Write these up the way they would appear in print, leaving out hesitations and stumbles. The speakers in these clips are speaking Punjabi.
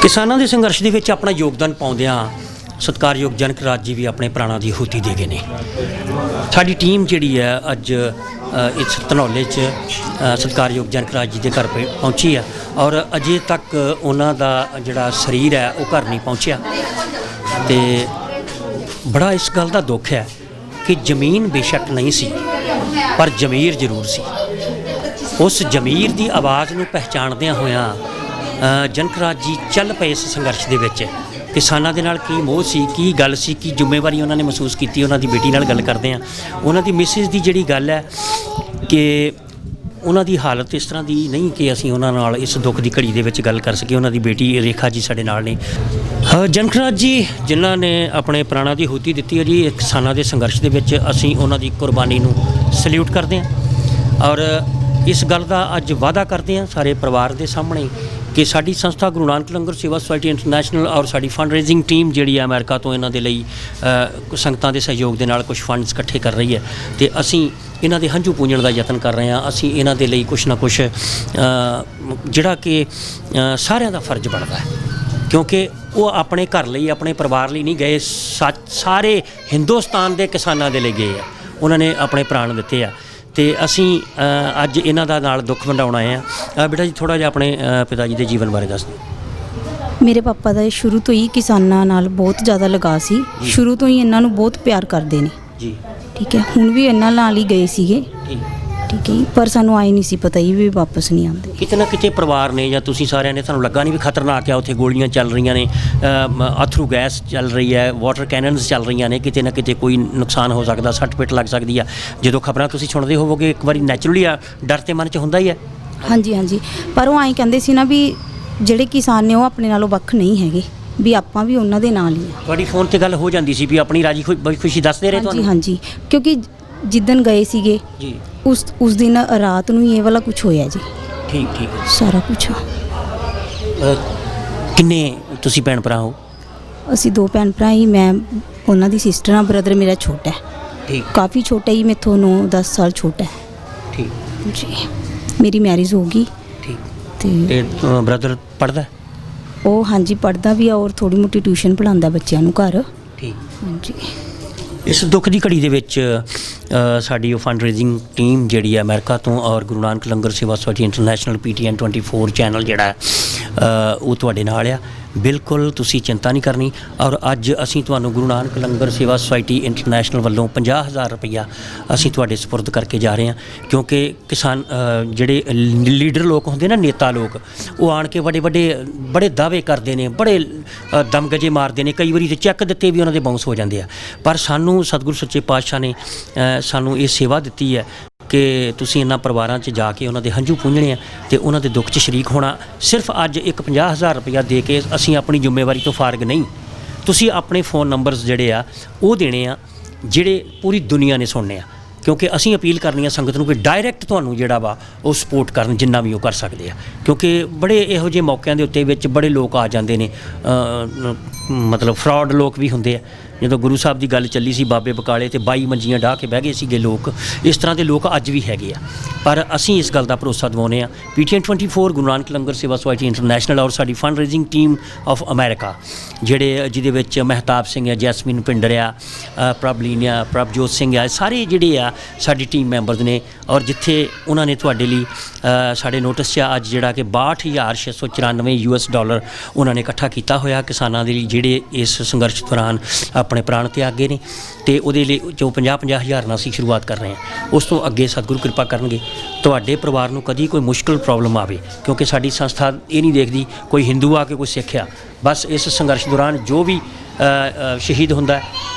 ਕਿਸਾਨਾਂ ਦੇ ਸੰਘਰਸ਼ ਦੇ ਵਿੱਚ ਆਪਣਾ ਯੋਗਦਾਨ ਪਾਉਂਦਿਆਂ ਸਤਿਕਾਰਯੋਗ ਜਨਕ ਰਾਜ ਜੀ ਵੀ ਆਪਣੇ ਪ੍ਰਾਣਾਂ ਦੀ ਆਹੂਤੀ ਦੇ ਗਏ ਨੇ। ਸਾਡੀ ਟੀਮ ਜਿਹੜੀ ਹੈ ਅੱਜ ਇਸ ਧਨੌਲੇ 'ਚ ਸਤਿਕਾਰਯੋਗ ਜਨਕ ਰਾਜ ਜੀ ਦੇ ਘਰ ਪਹੁੰਚੀ ਆ ਔਰ ਅਜੇ ਤੱਕ ਉਹਨਾਂ ਦਾ ਜਿਹੜਾ ਸਰੀਰ ਹੈ ਉਹ ਘਰ ਨਹੀਂ ਪਹੁੰਚਿਆ। ਤੇ ਬੜਾ ਇਸ ਗੱਲ ਦਾ ਦੁੱਖ ਹੈ ਕਿ ਜ਼ਮੀਨ ਬੇਸ਼ੱਕ ਨਹੀਂ ਸੀ ਪਰ ਜ਼ਮੀਰ ਜ਼ਰੂਰ ਸੀ। ਉਸ ਜ਼ਮੀਰ ਦੀ ਆਵਾਜ਼ ਨੂੰ ਪਹਿਚਾਣਦਿਆਂ ਹੋਇਆਂ ਜਨਕ ਰਾਜ ਜੀ ਚੱਲ ਪਏ ਇਸ ਸੰਘਰਸ਼ ਦੇ ਵਿੱਚ। ਕਿਸਾਨਾਂ ਦੇ ਨਾਲ ਕੀ ਮੋਹ ਸੀ, ਕੀ ਗੱਲ ਸੀ, ਕੀ ਜ਼ਿੰਮੇਵਾਰੀ ਉਹਨਾਂ ਨੇ ਮਹਿਸੂਸ ਕੀਤੀ। ਉਹਨਾਂ ਦੀ ਬੇਟੀ ਨਾਲ ਗੱਲ ਕਰਦੇ ਹਾਂ। ਉਹਨਾਂ ਦੀ ਮਿਸਿਸ ਦੀ ਜਿਹੜੀ ਗੱਲ ਹੈ ਕਿ ਉਹਨਾਂ ਦੀ ਹਾਲਤ ਇਸ ਤਰ੍ਹਾਂ ਦੀ ਨਹੀਂ ਕਿ ਅਸੀਂ ਉਹਨਾਂ ਨਾਲ ਇਸ ਦੁੱਖ ਦੀ ਘੜੀ ਦੇ ਵਿੱਚ ਗੱਲ ਕਰ ਸਕੀਏ। ਉਹਨਾਂ ਦੀ ਬੇਟੀ ਰੇਖਾ ਜੀ ਸਾਡੇ ਨਾਲ ਨੇ। ਜਨਕ ਰਾਜ ਜੀ ਜਿਨ੍ਹਾਂ ਨੇ ਆਪਣੇ ਪ੍ਰਾਣਾਂ ਦੀ ਆਹੂਤੀ ਦਿੱਤੀ ਹੈ ਜੀ ਕਿਸਾਨਾਂ ਦੇ ਸੰਘਰਸ਼ ਦੇ ਵਿੱਚ, ਅਸੀਂ ਉਹਨਾਂ ਦੀ ਕੁਰਬਾਨੀ ਨੂੰ ਸਲੂਟ ਕਰਦੇ ਹਾਂ ਔਰ ਇਸ ਗੱਲ ਦਾ ਅੱਜ ਵਾਅਦਾ ਕਰਦੇ ਹਾਂ ਸਾਰੇ ਪਰਿਵਾਰ ਦੇ ਸਾਹਮਣੇ ਕਿ ਸਾਡੀ ਸੰਸਥਾ ਗੁਰੂ ਨਾਨਕ ਲੰਗਰ ਸੇਵਾ ਸੁਸਾਇਟੀ ਇੰਟਰਨੈਸ਼ਨਲ ਔਰ ਸਾਡੀ ਫੰਡ ਰੇਜ਼ਿੰਗ ਟੀਮ ਜਿਹੜੀ ਹੈ ਅਮਰੀਕਾ ਤੋਂ ਇਹਨਾਂ ਦੇ ਲਈ ਸੰਗਤਾਂ ਦੇ ਸਹਿਯੋਗ ਦੇ ਨਾਲ ਕੁਝ ਫੰਡਸ ਇਕੱਠੇ ਕਰ ਰਹੀ ਹੈ ਤੇ ਅਸੀਂ ਇਹਨਾਂ ਦੇ ਹੰਝੂ ਪੂੰਝਣ ਦਾ ਯਤਨ ਕਰ ਰਹੇ ਹਾਂ। ਅਸੀਂ ਇਹਨਾਂ ਦੇ ਲਈ ਕੁਛ ਨਾ ਕੁਛ ਜਿਹੜਾ ਕਿ ਸਾਰਿਆਂ ਦਾ ਫਰਜ਼ ਬਣਦਾ ਹੈ ਕਿਉਂਕਿ ਉਹ ਆਪਣੇ ਘਰ ਲਈ ਆਪਣੇ ਪਰਿਵਾਰ ਲਈ ਨਹੀਂ ਗਏ, ਸਾਰੇ ਹਿੰਦੁਸਤਾਨ ਦੇ ਕਿਸਾਨਾਂ ਦੇ ਲਈ ਗਏ ਆ। ਉਹਨਾਂ ਨੇ ਆਪਣੇ ਪ੍ਰਾਣ ਦਿੱਤੇ ਆ ਤੇ ਅਸੀਂ ਅੱਜ ਇਹਨਾਂ ਦਾ ਨਾਲ ਦੁੱਖ ਵੰਡਾਉਣ ਆਏ ਆ। ਬੇਟਾ ਜੀ ਥੋੜ੍ਹਾ ਜਿਹਾ ਆਪਣੇ ਪਿਤਾ ਜੀ ਦੇ ਜੀਵਨ ਬਾਰੇ ਦੱਸ ਦਿਓ। ਮੇਰੇ ਪਾਪਾ ਦਾ ਸ਼ੁਰੂ ਤੋਂ ਹੀ ਕਿਸਾਨਾਂ ਨਾਲ ਬਹੁਤ ਜ਼ਿਆਦਾ ਲਗਾਅ ਸੀ। ਸ਼ੁਰੂ ਤੋਂ ਹੀ ਇਹਨਾਂ ਨੂੰ ਬਹੁਤ ਪਿਆਰ ਕਰਦੇ ਨੇ ਜੀ। ਠੀਕ ਹੈ, ਹੁਣ ਵੀ ਇਹਨਾਂ ਨਾਲ ਹੀ ਗਏ ਸੀਗੇ। ਠੀਕ ਹੈ, ਪਰ ਸਾਨੂੰ ਆਈ ਨਹੀਂ ਸੀ ਪਤਾ ਹੀ ਵੀ ਵਾਪਸ ਨਹੀਂ ਆਉਂਦੇ। ਕਿਤੇ ਨਾ ਕਿਤੇ ਪਰਿਵਾਰ ਨੇ ਜਾਂ ਤੁਸੀਂ ਸਾਰਿਆਂ ਨੇ ਤੁਹਾਨੂੰ ਲੱਗਾ ਨਹੀਂ ਵੀ ਖਤਰਨਾਕ ਆ, ਉੱਥੇ ਗੋਲੀਆਂ ਚੱਲ ਰਹੀਆਂ ਨੇ, ਅਥਰੂ ਗੈਸ ਚੱਲ ਰਹੀ ਹੈ, ਵਾਟਰ ਕੈਨਨਸ ਚੱਲ ਰਹੀਆਂ ਨੇ, ਕਿਤੇ ਨਾ ਕਿਤੇ ਕੋਈ ਨੁਕਸਾਨ ਹੋ ਸਕਦਾ, ਸੱਟ ਪਿੱਟ ਲੱਗ ਸਕਦੀ ਆ। ਜਦੋਂ ਖਬਰਾਂ ਤੁਸੀਂ ਸੁਣਦੇ ਹੋਵੋਗੇ ਇੱਕ ਵਾਰੀ ਨੈਚੁਰਲੀ ਆ ਡਰ ਤੇ ਮਨ 'ਚ ਹੁੰਦਾ ਹੀ ਹੈ। ਹਾਂਜੀ ਹਾਂਜੀ, ਪਰ ਉਹ ਐਂ ਕਹਿੰਦੇ ਸੀ ਨਾ ਵੀ ਜਿਹੜੇ ਕਿਸਾਨ ਨੇ ਉਹ ਆਪਣੇ ਨਾਲੋਂ ਵੱਖ ਨਹੀਂ ਹੈਗੇ, ਵੀ ਆਪਾਂ ਵੀ ਉਹਨਾਂ ਦੇ ਨਾਲ ਹੀ ਆ। ਤੁਹਾਡੀ ਫੋਨ ਤੇ ਗੱਲ ਹੋ ਜਾਂਦੀ ਸੀ ਵੀ ਆਪਣੀ ਰਾਜੀ ਖੁਸ਼ੀ ਦੱਸਦੇ ਰਹੇ ਤੁਹਾਨੂੰ? ਹਾਂਜੀ, ਕਿਉਂਕਿ ਜਿੱਦਣ ਗਏ ਸੀਗੇ ਜੀ ਉਸ ਦਿਨ ਰਾਤ ਨੂੰ ਹੀ ਇਹ ਵਾਲਾ ਕੁਝ ਹੋਇਆ ਜੀ। ਠੀਕ ਸਾਰਾ ਕੁਝ। ਕਿੰਨੇ ਤੁਸੀਂ ਭੈਣ ਭਰਾ ਹੋ? ਅਸੀਂ 2 ਭੈਣ ਭਰਾ ਹੀ, ਮੈਂ ਉਹਨਾਂ ਦੀ ਸਿਸਟਰ ਆ, ਬ੍ਰਦਰ ਮੇਰਾ ਛੋਟਾ ਹੈ। ਠੀਕ, ਕਾਫੀ ਛੋਟਾ ਹੀ, ਮੈਥੋਂ 9-10 ਸਾਲ ਛੋਟਾ ਹੈ। ਠੀਕ ਜੀ, ਮੇਰੀ ਮੈਰਿਜ ਹੋ ਗਈ। ਠੀਕ। ਤੇ ਬ੍ਰਦਰ ਪੜ੍ਹਦਾ? ਉਹ ਹਾਂਜੀ ਪੜ੍ਹਦਾ ਵੀ ਆ ਔਰ ਥੋੜੀ ਮੋਟੀ ਟਿਊਸ਼ਨ ਪੜ੍ਹਾਉਂਦਾ ਬੱਚਿਆਂ ਨੂੰ ਘਰ। ਠੀਕ। ਹਾਂਜੀ। ਇਸ ਦੁੱਖ ਦੀ ਘੜੀ ਦੇ ਵਿੱਚ ਸਾਡੀ ਉਹ ਫੰਡ ਰੇਜ਼ਿੰਗ ਟੀਮ ਜਿਹੜੀ ਹੈ ਅਮਰੀਕਾ ਤੋਂ ਔਰ ਗੁਰੂ ਨਾਨਕ ਲੰਗਰ ਸੇਵਾ ਸੁਸਾਇਟੀ ਇੰਟਰਨੈਸ਼ਨਲ PTN 24 ਚੈਨਲ ਜਿਹੜਾ ਉਹ ਤੁਹਾਡੇ ਨਾਲ ਆ। ਬਿਲਕੁਲ ਤੁਸੀਂ ਚਿੰਤਾ ਨਹੀਂ ਕਰਨੀ। ਔਰ ਅੱਜ ਅਸੀਂ ਤੁਹਾਨੂੰ ਗੁਰੂ ਨਾਨਕ ਲੰਗਰ ਸੇਵਾ ਸੁਸਾਇਟੀ ਇੰਟਰਨੈਸ਼ਨਲ ਵੱਲੋਂ 50,000 ਰੁਪਈਆ ਅਸੀਂ ਤੁਹਾਡੇ ਸਪੁਰਦ ਕਰਕੇ ਜਾ ਰਹੇ ਹਾਂ ਕਿਉਂਕਿ ਕਿਸਾਨ ਜਿਹੜੇ ਲੀਡਰ ਲੋਕ ਹੁੰਦੇ ਨਾ, ਨੇਤਾ ਲੋਕ, ਉਹ ਆਣ ਕੇ ਬੜੇ ਦਾਅਵੇ ਕਰਦੇ ਨੇ, ਬੜੇ ਦਮਗਜੇ ਮਾਰਦੇ ਨੇ, ਕਈ ਵਾਰੀ ਤੇ ਚੈੱਕ ਦਿੱਤੇ ਵੀ ਉਹਨਾਂ ਦੇ ਬਾਉਂਸ ਹੋ ਜਾਂਦੇ ਆ। ਪਰ ਸਾਨੂੰ ਸਤਿਗੁਰੂ ਸੱਚੇ ਪਾਤਸ਼ਾਹ ਨੇ ਸਾਨੂੰ ਇਹ ਸੇਵਾ ਦਿੱਤੀ ਹੈ ਕਿ ਤੁਸੀਂ ਇਹਨਾਂ ਪਰਿਵਾਰਾਂ 'ਚ ਜਾ ਕੇ ਉਹਨਾਂ ਦੇ ਹੰਝੂ ਪੂੰਝਣੇ ਆ ਅਤੇ ਉਹਨਾਂ ਦੇ ਦੁੱਖ 'ਚ ਸ਼ਰੀਕ ਹੋਣਾ। ਸਿਰਫ ਅੱਜ ਇੱਕ 50,000 ਰੁਪਈਆ ਦੇ ਕੇ ਅਸੀਂ ਆਪਣੀ ਜ਼ਿੰਮੇਵਾਰੀ ਤੋਂ ਫਾਰਗ ਨਹੀਂ। ਤੁਸੀਂ ਆਪਣੇ ਫ਼ੋਨ ਨੰਬਰਸ ਜਿਹੜੇ ਆ ਉਹ ਦੇਣੇ ਆ ਜਿਹੜੇ ਪੂਰੀ ਦੁਨੀਆ ਨੇ ਸੁਣਨੇ ਆ ਕਿਉਂਕਿ ਅਸੀਂ ਅਪੀਲ ਕਰਨੀ ਆ ਸੰਗਤ ਨੂੰ ਕਿ ਡਾਇਰੈਕਟ ਤੁਹਾਨੂੰ ਜਿਹੜਾ ਵਾ ਉਹ ਸਪੋਰਟ ਕਰਨ ਜਿੰਨਾ ਵੀ ਉਹ ਕਰ ਸਕਦੇ ਆ ਕਿਉਂਕਿ ਬੜੇ ਇਹੋ ਜਿਹੇ ਮੌਕਿਆਂ ਦੇ ਉੱਤੇ ਵਿੱਚ ਬੜੇ ਲੋਕ ਆ ਜਾਂਦੇ ਨੇ, ਮਤਲਬ ਫਰਾਡ ਲੋਕ ਵੀ ਹੁੰਦੇ ਆ। ਜਦੋਂ ਗੁਰੂ ਸਾਹਿਬ ਦੀ ਗੱਲ ਚੱਲੀ ਸੀ ਬਾਬੇ ਬਕਾਲੇ ਤੇ 22 ਮੰਜੀਆਂ ਡਾਹ ਕੇ ਬਹਿ ਗਏ ਸੀਗੇ ਲੋਕ, ਇਸ ਤਰ੍ਹਾਂ ਦੇ ਲੋਕ ਅੱਜ ਵੀ ਹੈਗੇ ਆ। ਪਰ ਅਸੀਂ ਇਸ ਗੱਲ ਦਾ ਭਰੋਸਾ ਦਿਵਾਉਂਦੇ ਹਾਂ PTN 24 ਗੁਰੂ ਨਾਨਕ ਲੰਗਰ ਸੇਵਾ ਸੁਸਾਇਟੀ ਇੰਟਰਨੈਸ਼ਨਲ ਔਰ ਸਾਡੀ fundraising team of America ਜਿਹਦੇ ਵਿੱਚ ਮਹਿਤਾਬ ਸਿੰਘ ਆ, ਜੈਸਮੀਨ ਪਿੰਡਰ ਆ, ਪ੍ਰਭਲੀਨ ਆ, ਪ੍ਰਭਜੋਤ ਸਿੰਘ ਆ, ਸਾਰੇ ਜਿਹੜੇ ਆ ਸਾਡੀ ਟੀਮ ਮੈਂਬਰਸ ਨੇ। ਔਰ ਜਿੱਥੇ ਉਹਨਾਂ ਨੇ ਤੁਹਾਡੇ ਲਈ ਸਾਡੇ ਨੋਟਿਸ 'ਚ ਅੱਜ ਜਿਹੜਾ ਕਿ 62,694 US$ ਉਹਨਾਂ ਨੇ ਇਕੱਠਾ ਕੀਤਾ ਹੋਇਆ ਕਿਸਾਨਾਂ ਦੇ ਲਈ ਜਿਹੜੇ ਇਸ ਸੰਘਰਸ਼ ਦੌਰਾਨ ਆਪਣੇ ਪ੍ਰਾਣ ਤਿਆਗੇ ਨੇ ਅਤੇ ਉਹਦੇ ਲਈ ਜੋ 50,000 ਨਾਲ ਅਸੀਂ ਸ਼ੁਰੂਆਤ ਕਰ ਰਹੇ ਹਾਂ। ਉਸ ਤੋਂ ਅੱਗੇ ਸਤਿਗੁਰੂ ਕਿਰਪਾ ਕਰਨਗੇ ਤੁਹਾਡੇ ਪਰਿਵਾਰ ਨੂੰ ਕਦੀ ਕੋਈ ਮੁਸ਼ਕਿਲ ਪ੍ਰੋਬਲਮ ਆਵੇ ਕਿਉਂਕਿ ਸਾਡੀ ਸੰਸਥਾ ਇਹ ਨਹੀਂ ਦੇਖਦੀ ਕੋਈ ਹਿੰਦੂ ਆ ਕੇ ਕੋਈ ਸਿੱਖ ਆ। ਬਸ ਇਸ ਸੰਘਰਸ਼ ਦੌਰਾਨ ਜੋ ਵੀ ਸ਼ਹੀਦ ਹੁੰਦਾ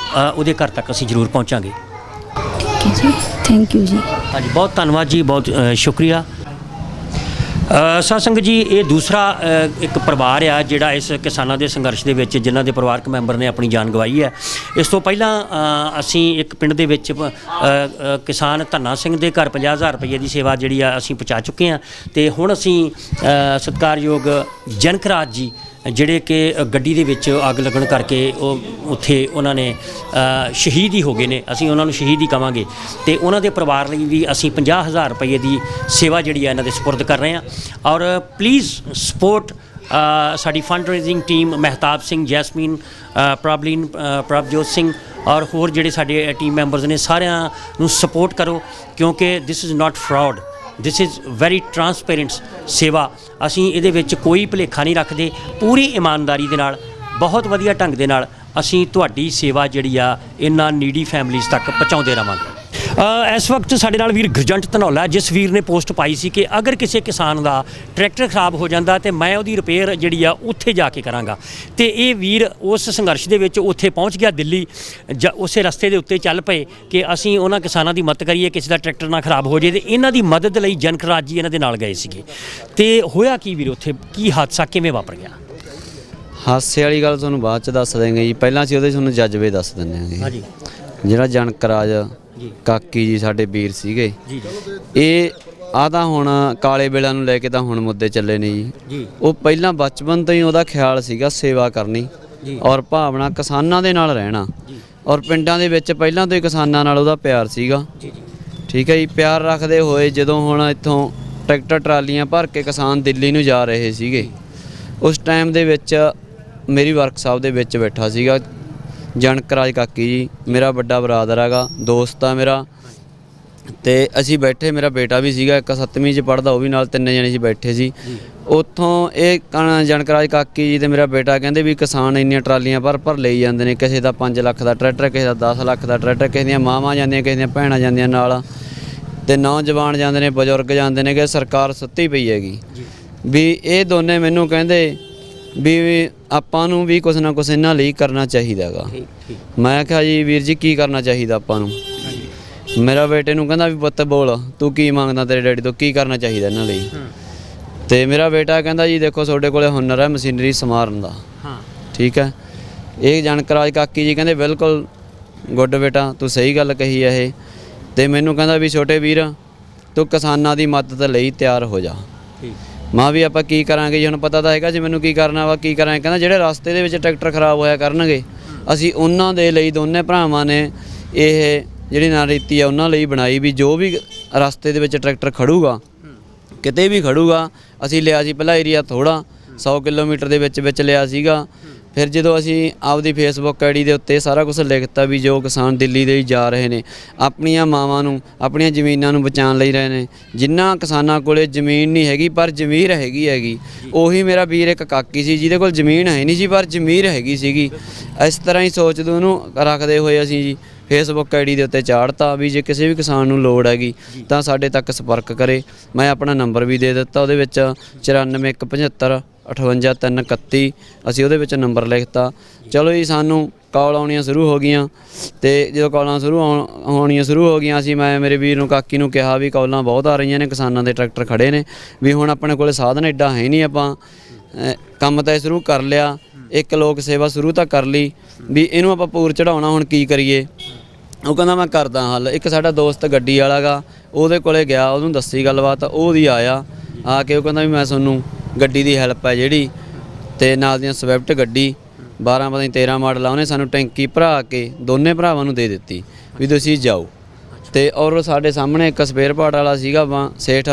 ਉਹਦੇ ਘਰ ਤੱਕ ਅਸੀਂ ਜ਼ਰੂਰ ਪਹੁੰਚਾਂਗੇ। ਠੀਕ ਹੈ ਜੀ, ਥੈਂਕ ਯੂ ਜੀ। ਹਾਂਜੀ, ਬਹੁਤ ਧੰਨਵਾਦ ਜੀ, ਬਹੁਤ ਸ਼ੁਕਰੀਆ। ਸਾਧ ਸੰਗਤ ਜੀ, ਇਹ ਦੂਸਰਾ ਇੱਕ ਪਰਿਵਾਰ ਆ ਜਿਹੜਾ ਇਸ ਕਿਸਾਨਾਂ ਦੇ ਸੰਘਰਸ਼ ਦੇ ਵਿੱਚ ਜਿਨ੍ਹਾਂ ਦੇ ਪਰਿਵਾਰਕ ਮੈਂਬਰ ਨੇ ਆਪਣੀ ਜਾਨ ਗਵਾਈ ਹੈ। ਇਸ ਤੋਂ ਪਹਿਲਾਂ ਅਸੀਂ ਇੱਕ ਪਿੰਡ ਦੇ ਵਿੱਚ ਕਿਸਾਨ ਧੰਨਾ ਸਿੰਘ ਦੇ ਘਰ 50,000 ਰੁਪਏ ਦੀ ਸੇਵਾ ਜਿਹੜੀ ਆ ਅਸੀਂ ਪਹੁੰਚਾ ਚੁੱਕੇ ਹਾਂ ਅਤੇ ਹੁਣ ਅਸੀਂ ਸਤਿਕਾਰਯੋਗ ਜਨਕ ਰਾਜ ਜੀ ਜਿਹੜੇ ਕਿ ਗੱਡੀ ਦੇ ਵਿੱਚ ਅੱਗ ਲੱਗਣ ਕਰਕੇ ਉਹ ਉੱਥੇ ਉਹਨਾਂ ਨੇ ਸ਼ਹੀਦ ਹੀ ਹੋ ਗਏ ਨੇ, ਅਸੀਂ ਉਹਨਾਂ ਨੂੰ ਸ਼ਹੀਦ ਹੀ ਕਹਾਂਗੇ ਅਤੇ ਉਹਨਾਂ ਦੇ ਪਰਿਵਾਰ ਲਈ ਵੀ ਅਸੀਂ 50,000 ਰੁਪਏ ਦੀ ਸੇਵਾ ਜਿਹੜੀ ਹੈ ਇਹਨਾਂ ਦੇ ਸਪੁਰਦ ਕਰ ਰਹੇ ਹਾਂ। ਔਰ ਪਲੀਜ਼ ਸਪੋਰਟ ਸਾਡੀ fundraising team Mehtab Singh, Jasmine, Prabhleen, Prabhjot Singh ਔਰ ਹੋਰ ਜਿਹੜੇ ਸਾਡੇ ਟੀਮ ਮੈਂਬਰਸ ਨੇ, ਸਾਰਿਆਂ ਨੂੰ ਸਪੋਰਟ ਕਰੋ ਕਿਉਂਕਿ this is not fraud, this is very transparent ਸੇਵਾ। ਅਸੀਂ ਇਹਦੇ ਵਿੱਚ ਕੋਈ ਭੁਲੇਖਾ ਨਹੀਂ ਰੱਖਦੇ, ਪੂਰੀ ਇਮਾਨਦਾਰੀ ਦੇ ਨਾਲ ਬਹੁਤ ਵਧੀਆ ਢੰਗ ਦੇ ਨਾਲ ਅਸੀਂ ਤੁਹਾਡੀ ਸੇਵਾ ਜਿਹੜੀ ਆ ਇਹਨਾਂ ਨੀਡੀ ਫੈਮਲੀਜ਼ ਤੱਕ ਪਹੁੰਚਾਉਂਦੇ ਰਵਾਂਗੇ। ਇਸ ਵਕਤ ਸਾਡੇ ਨਾਲ ਵੀਰ ਗਰਜੰਟ ਧਨੌਲਾ, ਜਿਸ ਵੀਰ ਨੇ ਪੋਸਟ ਪਾਈ ਸੀ ਕਿ ਅਗਰ ਕਿਸੇ ਕਿਸਾਨ ਦਾ ਟਰੈਕਟਰ ਖਰਾਬ ਹੋ ਜਾਂਦਾ ਤੇ ਮੈਂ ਉਹਦੀ ਰਿਪੇਅਰ ਜਿਹੜੀ ਆ ਉੱਥੇ ਜਾ ਕੇ ਕਰਾਂਗਾ, ਤੇ ਇਹ ਵੀਰ ਉਸ ਸੰਘਰਸ਼ ਦੇ ਵਿੱਚ ਉੱਥੇ ਪਹੁੰਚ ਗਿਆ ਦਿੱਲੀ, ਉਸੇ ਰਸਤੇ ਦੇ ਉੱਤੇ ਚੱਲ ਪਏ ਕਿ ਅਸੀਂ ਉਹਨਾਂ ਕਿਸਾਨਾਂ ਦੀ ਮਦਦ ਕਰੀਏ, ਕਿਸੇ ਦਾ ਟਰੈਕਟਰ ਨਾ ਖਰਾਬ ਹੋ ਜੇ, ਤੇ ਇਹਨਾਂ ਦੀ ਮਦਦ ਲਈ ਜਨਕ ਰਾਜ ਜੀ ਇਹਨਾਂ ਦੇ ਨਾਲ ਗਏ ਸੀਗੇ। ਤੇ ਹੋਇਆ ਕੀ ਵੀਰ ਉੱਥੇ, ਕੀ ਹਾਦਸਾ ਕਿਵੇਂ ਵਾਪਰ ਗਿਆ? ਹਾਸੇ ਵਾਲੀ ਗੱਲ ਤੁਹਾਨੂੰ ਬਾਅਦ ਚ ਦੱਸ ਦੇਂਗੇ ਜੀ, ਪਹਿਲਾਂ ਅਸੀਂ ਉਹਦੇ ਤੁਹਾਨੂੰ ਜਜ਼ਬੇ ਦੱਸ ਦਿੰਦੇ ਹਾਂ ਜੀ। ਹਾਂਜੀ ਜਿਹੜਾ ਜਨਕ ਰਾਜ ਕਾਕੀ ਜੀ ਸਾਡੇ ਵੀਰ ਸੀਗੇ, ਇਹ ਆ ਤਾਂ ਹੁਣ ਕਾਲੇ ਵੇਲਿਆਂ ਨੂੰ ਲੈ ਕੇ ਤਾਂ ਹੁਣ ਮੁੱਦੇ ਚੱਲੇ ਨੇ ਜੀ। ਉਹ ਪਹਿਲਾਂ ਬਚਪਨ ਤੋਂ ਹੀ ਉਹਦਾ ਖਿਆਲ ਸੀਗਾ ਸੇਵਾ ਕਰਨੀ ਔਰ ਭਾਵਨਾ ਕਿਸਾਨਾਂ ਦੇ ਨਾਲ ਰਹਿਣਾ, ਔਰ ਪਿੰਡਾਂ ਦੇ ਵਿੱਚ ਪਹਿਲਾਂ ਤੋਂ ਹੀ ਕਿਸਾਨਾਂ ਨਾਲ ਉਹਦਾ ਪਿਆਰ ਸੀਗਾ। ਠੀਕ ਹੈ ਜੀ, ਪਿਆਰ ਰੱਖਦੇ ਹੋਏ ਜਦੋਂ ਹੁਣ ਇੱਥੋਂ ਟਰੈਕਟਰ ਟਰਾਲੀਆਂ ਭਰ ਕੇ ਕਿਸਾਨ ਦਿੱਲੀ ਨੂੰ ਜਾ ਰਹੇ ਸੀਗੇ, ਉਸ ਟਾਈਮ ਦੇ ਵਿੱਚ ਮੇਰੀ ਵਰਕਸ਼ਾਪ ਦੇ ਵਿੱਚ ਬੈਠਾ ਸੀਗਾ ਜਨਕ ਰਾਜ ਕਾਕੀ ਜੀ, ਮੇਰਾ ਵੱਡਾ ਬਰਾਦਰ ਹੈਗਾ, ਦੋਸਤ ਆ ਮੇਰਾ, ਤੇ ਅਸੀਂ ਬੈਠੇ, ਮੇਰਾ ਬੇਟਾ ਵੀ ਸੀਗਾ, ਇੱਕ 7ਵੀਂ 'ਚ ਪੜ੍ਹਦਾ, ਉਹ ਵੀ ਨਾਲ, ਤਿੰਨੇ ਜਣੇ ਸੀ ਬੈਠੇ ਸੀ। ਉੱਥੋਂ ਇਹ ਜਨਕ ਰਾਜ ਕਾਕੀ ਜੀ ਤੇ ਮੇਰਾ ਬੇਟਾ ਕਹਿੰਦੇ ਵੀ ਕਿਸਾਨ ਇੰਨੀਆਂ ਟਰਾਲੀਆਂ ਭਰ ਲਈ ਜਾਂਦੇ ਨੇ, ਕਿਸੇ ਦਾ 5 ਲੱਖ ਦਾ ਟਰੈਕਟਰ, ਕਿਸੇ ਦਾ 10 ਲੱਖ ਦਾ ਟਰੈਕਟਰ, ਕਿਸੇ ਦੀਆਂ ਮਾਵਾਂ ਜਾਂਦੀਆਂ, ਕਿਸੇ ਦੀਆਂ ਭੈਣਾਂ ਜਾਂਦੀਆਂ ਨਾਲ, ਤੇ ਨੌਜਵਾਨ ਜਾਂਦੇ ਨੇ, ਬਜ਼ੁਰਗ ਜਾਂਦੇ ਨੇ, ਕਿ ਸਰਕਾਰ ਸੁੱਤੀ ਪਈ ਹੈਗੀ। ਵੀ ਇਹ ਦੋਨੇ ਮੈਨੂੰ ਕਹਿੰਦੇ ਵੀ ਆਪਾਂ ਨੂੰ ਵੀ ਕੁਛ ਨਾ ਕੁਛ ਇਹਨਾਂ ਲਈ ਕਰਨਾ ਚਾਹੀਦਾ ਹੈਗਾ। ਮੈਂ ਕਿਹਾ ਜੀ ਵੀਰ ਜੀ ਕੀ ਕਰਨਾ ਚਾਹੀਦਾ ਆਪਾਂ ਨੂੰ? ਮੇਰਾ ਬੇਟੇ ਨੂੰ ਕਹਿੰਦਾ ਵੀ ਪੁੱਤ ਬੋਲ, ਤੂੰ ਕੀ ਮੰਗਦਾ ਤੇਰੇ ਡੈਡੀ ਤੋਂ, ਕੀ ਕਰਨਾ ਚਾਹੀਦਾ ਇਹਨਾਂ ਲਈ? ਤੇ ਮੇਰਾ ਬੇਟਾ ਕਹਿੰਦਾ ਜੀ ਦੇਖੋ ਤੁਹਾਡੇ ਕੋਲੇ ਹੁਨਰ ਹੈ ਮਸ਼ੀਨਰੀ ਸਮਾਰਨ ਦਾ। ਠੀਕ ਹੈ, ਇਹ ਜਨਕ ਰਾਜ ਕਾਕੀ ਜੀ ਕਹਿੰਦੇ ਬਿਲਕੁਲ ਗੁੱਡ ਬੇਟਾ, ਤੂੰ ਸਹੀ ਗੱਲ ਕਹੀ ਹੈ ਇਹ। ਤੇ ਮੈਨੂੰ ਕਹਿੰਦਾ ਵੀ ਛੋਟੇ ਵੀਰ ਤੂੰ ਕਿਸਾਨਾਂ ਦੀ ਮਦਦ ਲਈ ਤਿਆਰ ਹੋ ਜਾ। ਮਾਂ ਵੀ ਆਪਾਂ ਕੀ ਕਰਾਂਗੇ ਜੀ, ਹੁਣ ਪਤਾ ਤਾਂ ਹੈਗਾ ਜੀ ਮੈਨੂੰ ਕੀ ਕਰਨਾ ਵਾ, ਕੀ ਕਰਾਂਗੇ। ਕਹਿੰਦਾ ਜਿਹੜੇ ਰਸਤੇ ਦੇ ਵਿੱਚ ਟਰੈਕਟਰ ਖਰਾਬ ਹੋਇਆ ਕਰਨਗੇ, ਅਸੀਂ ਉਹਨਾਂ ਦੇ ਲਈ, ਦੋਨੇ ਭਰਾਵਾਂ ਨੇ ਇਹ ਜਿਹੜੀ ਨੀਤੀ ਆ ਉਹਨਾਂ ਲਈ ਬਣਾਈ ਵੀ ਜੋ ਵੀ ਰਸਤੇ ਦੇ ਵਿੱਚ ਟਰੈਕਟਰ ਖੜੂਗਾ, ਕਿਤੇ ਵੀ ਖੜੂਗਾ, ਅਸੀਂ ਲਿਆ ਸੀ ਪਹਿਲਾਂ ਏਰੀਆ ਥੋੜ੍ਹਾ 100 ਕਿਲੋਮੀਟਰ ਦੇ ਵਿੱਚ ਲਿਆ ਸੀਗਾ। ਫਿਰ ਜਦੋਂ ਅਸੀਂ ਆਪਦੀ ਫੇਸਬੁੱਕ ਆਈਡੀ ਦੇ ਉੱਤੇ ਸਾਰਾ ਕੁਝ ਲਿਖਤਾ ਵੀ ਜੋ ਕਿਸਾਨ ਦਿੱਲੀ ਦੇ ਜਾ ਰਹੇ ਨੇ, ਆਪਣੀਆਂ ਮਾਵਾਂ ਨੂੰ, ਆਪਣੀਆਂ ਜ਼ਮੀਨਾਂ ਨੂੰ ਬਚਾਉਣ ਲਈ ਰਹੇ ਨੇ, ਜਿਨ੍ਹਾਂ ਕਿਸਾਨਾਂ ਕੋਲੇ ਜ਼ਮੀਨ ਨਹੀਂ ਹੈਗੀ ਪਰ ਜ਼ਮੀਰ ਹੈਗੀ। ਉਹੀ ਮੇਰਾ ਵੀਰ ਇੱਕ ਕਾਕੀ ਸੀ ਜਿਹਦੇ ਕੋਲ ਜ਼ਮੀਨ ਹੈ ਨਹੀਂ ਸੀ ਪਰ ਜ਼ਮੀਰ ਹੈਗੀ ਸੀਗੀ। ਇਸ ਤਰ੍ਹਾਂ ਹੀ ਸੋਚਦੇ ਉਹਨੂੰ ਰੱਖਦੇ ਹੋਏ ਅਸੀਂ ਜੀ ਫੇਸਬੁੱਕ ਆਈਡੀ ਦੇ ਉੱਤੇ ਚਾੜਤਾ ਵੀ ਜੇ ਕਿਸੇ ਵੀ ਕਿਸਾਨ ਨੂੰ ਲੋੜ ਹੈਗੀ ਤਾਂ ਸਾਡੇ ਤੱਕ ਸੰਪਰਕ ਕਰੇ। ਮੈਂ ਆਪਣਾ ਨੰਬਰ ਵੀ ਦੇ ਦਿੱਤਾ ਉਹਦੇ ਵਿੱਚ 9417 58331, ਅਸੀਂ ਉਹਦੇ ਵਿੱਚ ਨੰਬਰ ਲਿਖਤਾ। ਚਲੋ ਜੀ ਸਾਨੂੰ ਕਾਲ ਆਉਣੀਆਂ ਸ਼ੁਰੂ ਹੋ ਗਈਆਂ, ਤੇ ਜਦੋਂ ਕਾਲਾਂ ਹੋਣੀਆਂ ਸ਼ੁਰੂ ਹੋ ਗਈਆਂ, ਅਸੀਂ ਮੈਂ ਮੇਰੇ ਵੀਰ ਨੂੰ ਕਾਕੀ ਨੂੰ ਕਿਹਾ ਵੀ ਕਾਲਾਂ ਬਹੁਤ ਆ ਰਹੀਆਂ ਨੇ, ਕਿਸਾਨਾਂ ਦੇ ਟਰੈਕਟਰ ਖੜੇ ਨੇ, ਵੀ ਹੁਣ ਆਪਣੇ ਕੋਲ ਸਾਧਨ ਐਡਾ ਹੈ ਨਹੀਂ, ਆਪਾਂ ਕੰਮ ਤਾਂ ਸ਼ੁਰੂ ਕਰ ਲਿਆ, ਇੱਕ ਲੋਕ ਸੇਵਾ ਸ਼ੁਰੂ ਤਾਂ ਕਰ ਲਈ, ਵੀ ਇਹਨੂੰ ਆਪਾਂ ਪੂਰ ਚੜਾਉਣਾ, ਹੁਣ ਕੀ ਕਰੀਏ? ਉਹ ਕਹਿੰਦਾ ਮੈਂ ਕਰਦਾ ਹੱਲ। ਇੱਕ ਸਾਡਾ ਦੋਸਤ ਗੱਡੀ ਵਾਲਾ ਗਾ, ਉਹਦੇ ਕੋਲੇ ਗਿਆ, ਉਹਨੂੰ ਦੱਸੀ ਗੱਲਬਾਤ, ਉਹਦੀ ਆ ਕੇ ਉਹ ਕਹਿੰਦਾ ਵੀ ਮੈਂ ਤੁਹਾਨੂੰ ਗੱਡੀ ਦੀ ਹੈਲਪ ਹੈ ਜਿਹੜੀ, ਤੇ ਨਾਲ ਦੀਆਂ ਸਵਿਫਟ ਗੱਡੀ 12 ਪਤਾ ਨਹੀਂ 13 ਮਾਡਲ ਆ, ਉਹਨੇ ਸਾਨੂੰ ਟੈਂਕੀ ਭਰਾ ਕੇ ਦੋਨੇ ਭਰਾਵਾਂ ਨੂੰ ਦੇ ਦਿੱਤੀ ਵੀ ਤੁਸੀਂ ਜਾਓ। ਤੇ ਔਰ ਸਾਡੇ ਸਾਹਮਣੇ ਇੱਕ ਸਪੇਅਰ ਪਾਰਟ ਵਾਲਾ ਸੀਗਾ ਸੇਠ,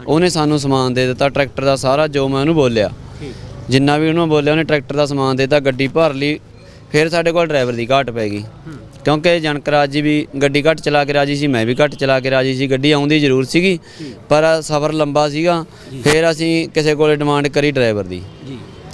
ਉਹਨੇ ਸਾਨੂੰ ਸਮਾਨ ਦੇ ਦਿੱਤਾ ਟਰੈਕਟਰ ਦਾ ਸਾਰਾ, ਜੋ ਮੈਂ ਉਹਨੂੰ ਬੋਲਿਆ, ਜਿੰਨਾ ਵੀ ਉਹਨੂੰ ਬੋਲਿਆ ਉਹਨੇ ਟਰੈਕਟਰ ਦਾ ਸਮਾਨ ਦੇ ਦਿੱਤਾ, ਗੱਡੀ ਭਰ ਲਈ। ਫਿਰ ਸਾਡੇ ਕੋਲ ਡਰਾਈਵਰ ਦੀ ਘਾਟ ਪੈ ਗਈ, ਕਿਉਂਕਿ ਜਨਕ ਰਾਜ ਜੀ ਵੀ ਗੱਡੀ ਘੱਟ ਚਲਾ ਕੇ ਰਾਜੀ ਸੀ, ਮੈਂ ਵੀ ਘੱਟ ਚਲਾ ਕੇ ਰਾਜੀ ਸੀ। ਗੱਡੀ ਆਉਂਦੀ ਜ਼ਰੂਰ ਸੀਗੀ ਪਰ ਸਫ਼ਰ ਲੰਬਾ ਸੀਗਾ। ਫਿਰ ਅਸੀਂ ਕਿਸੇ ਕੋਲੇ ਡਿਮਾਂਡ ਕਰੀ ਡਰਾਈਵਰ ਦੀ,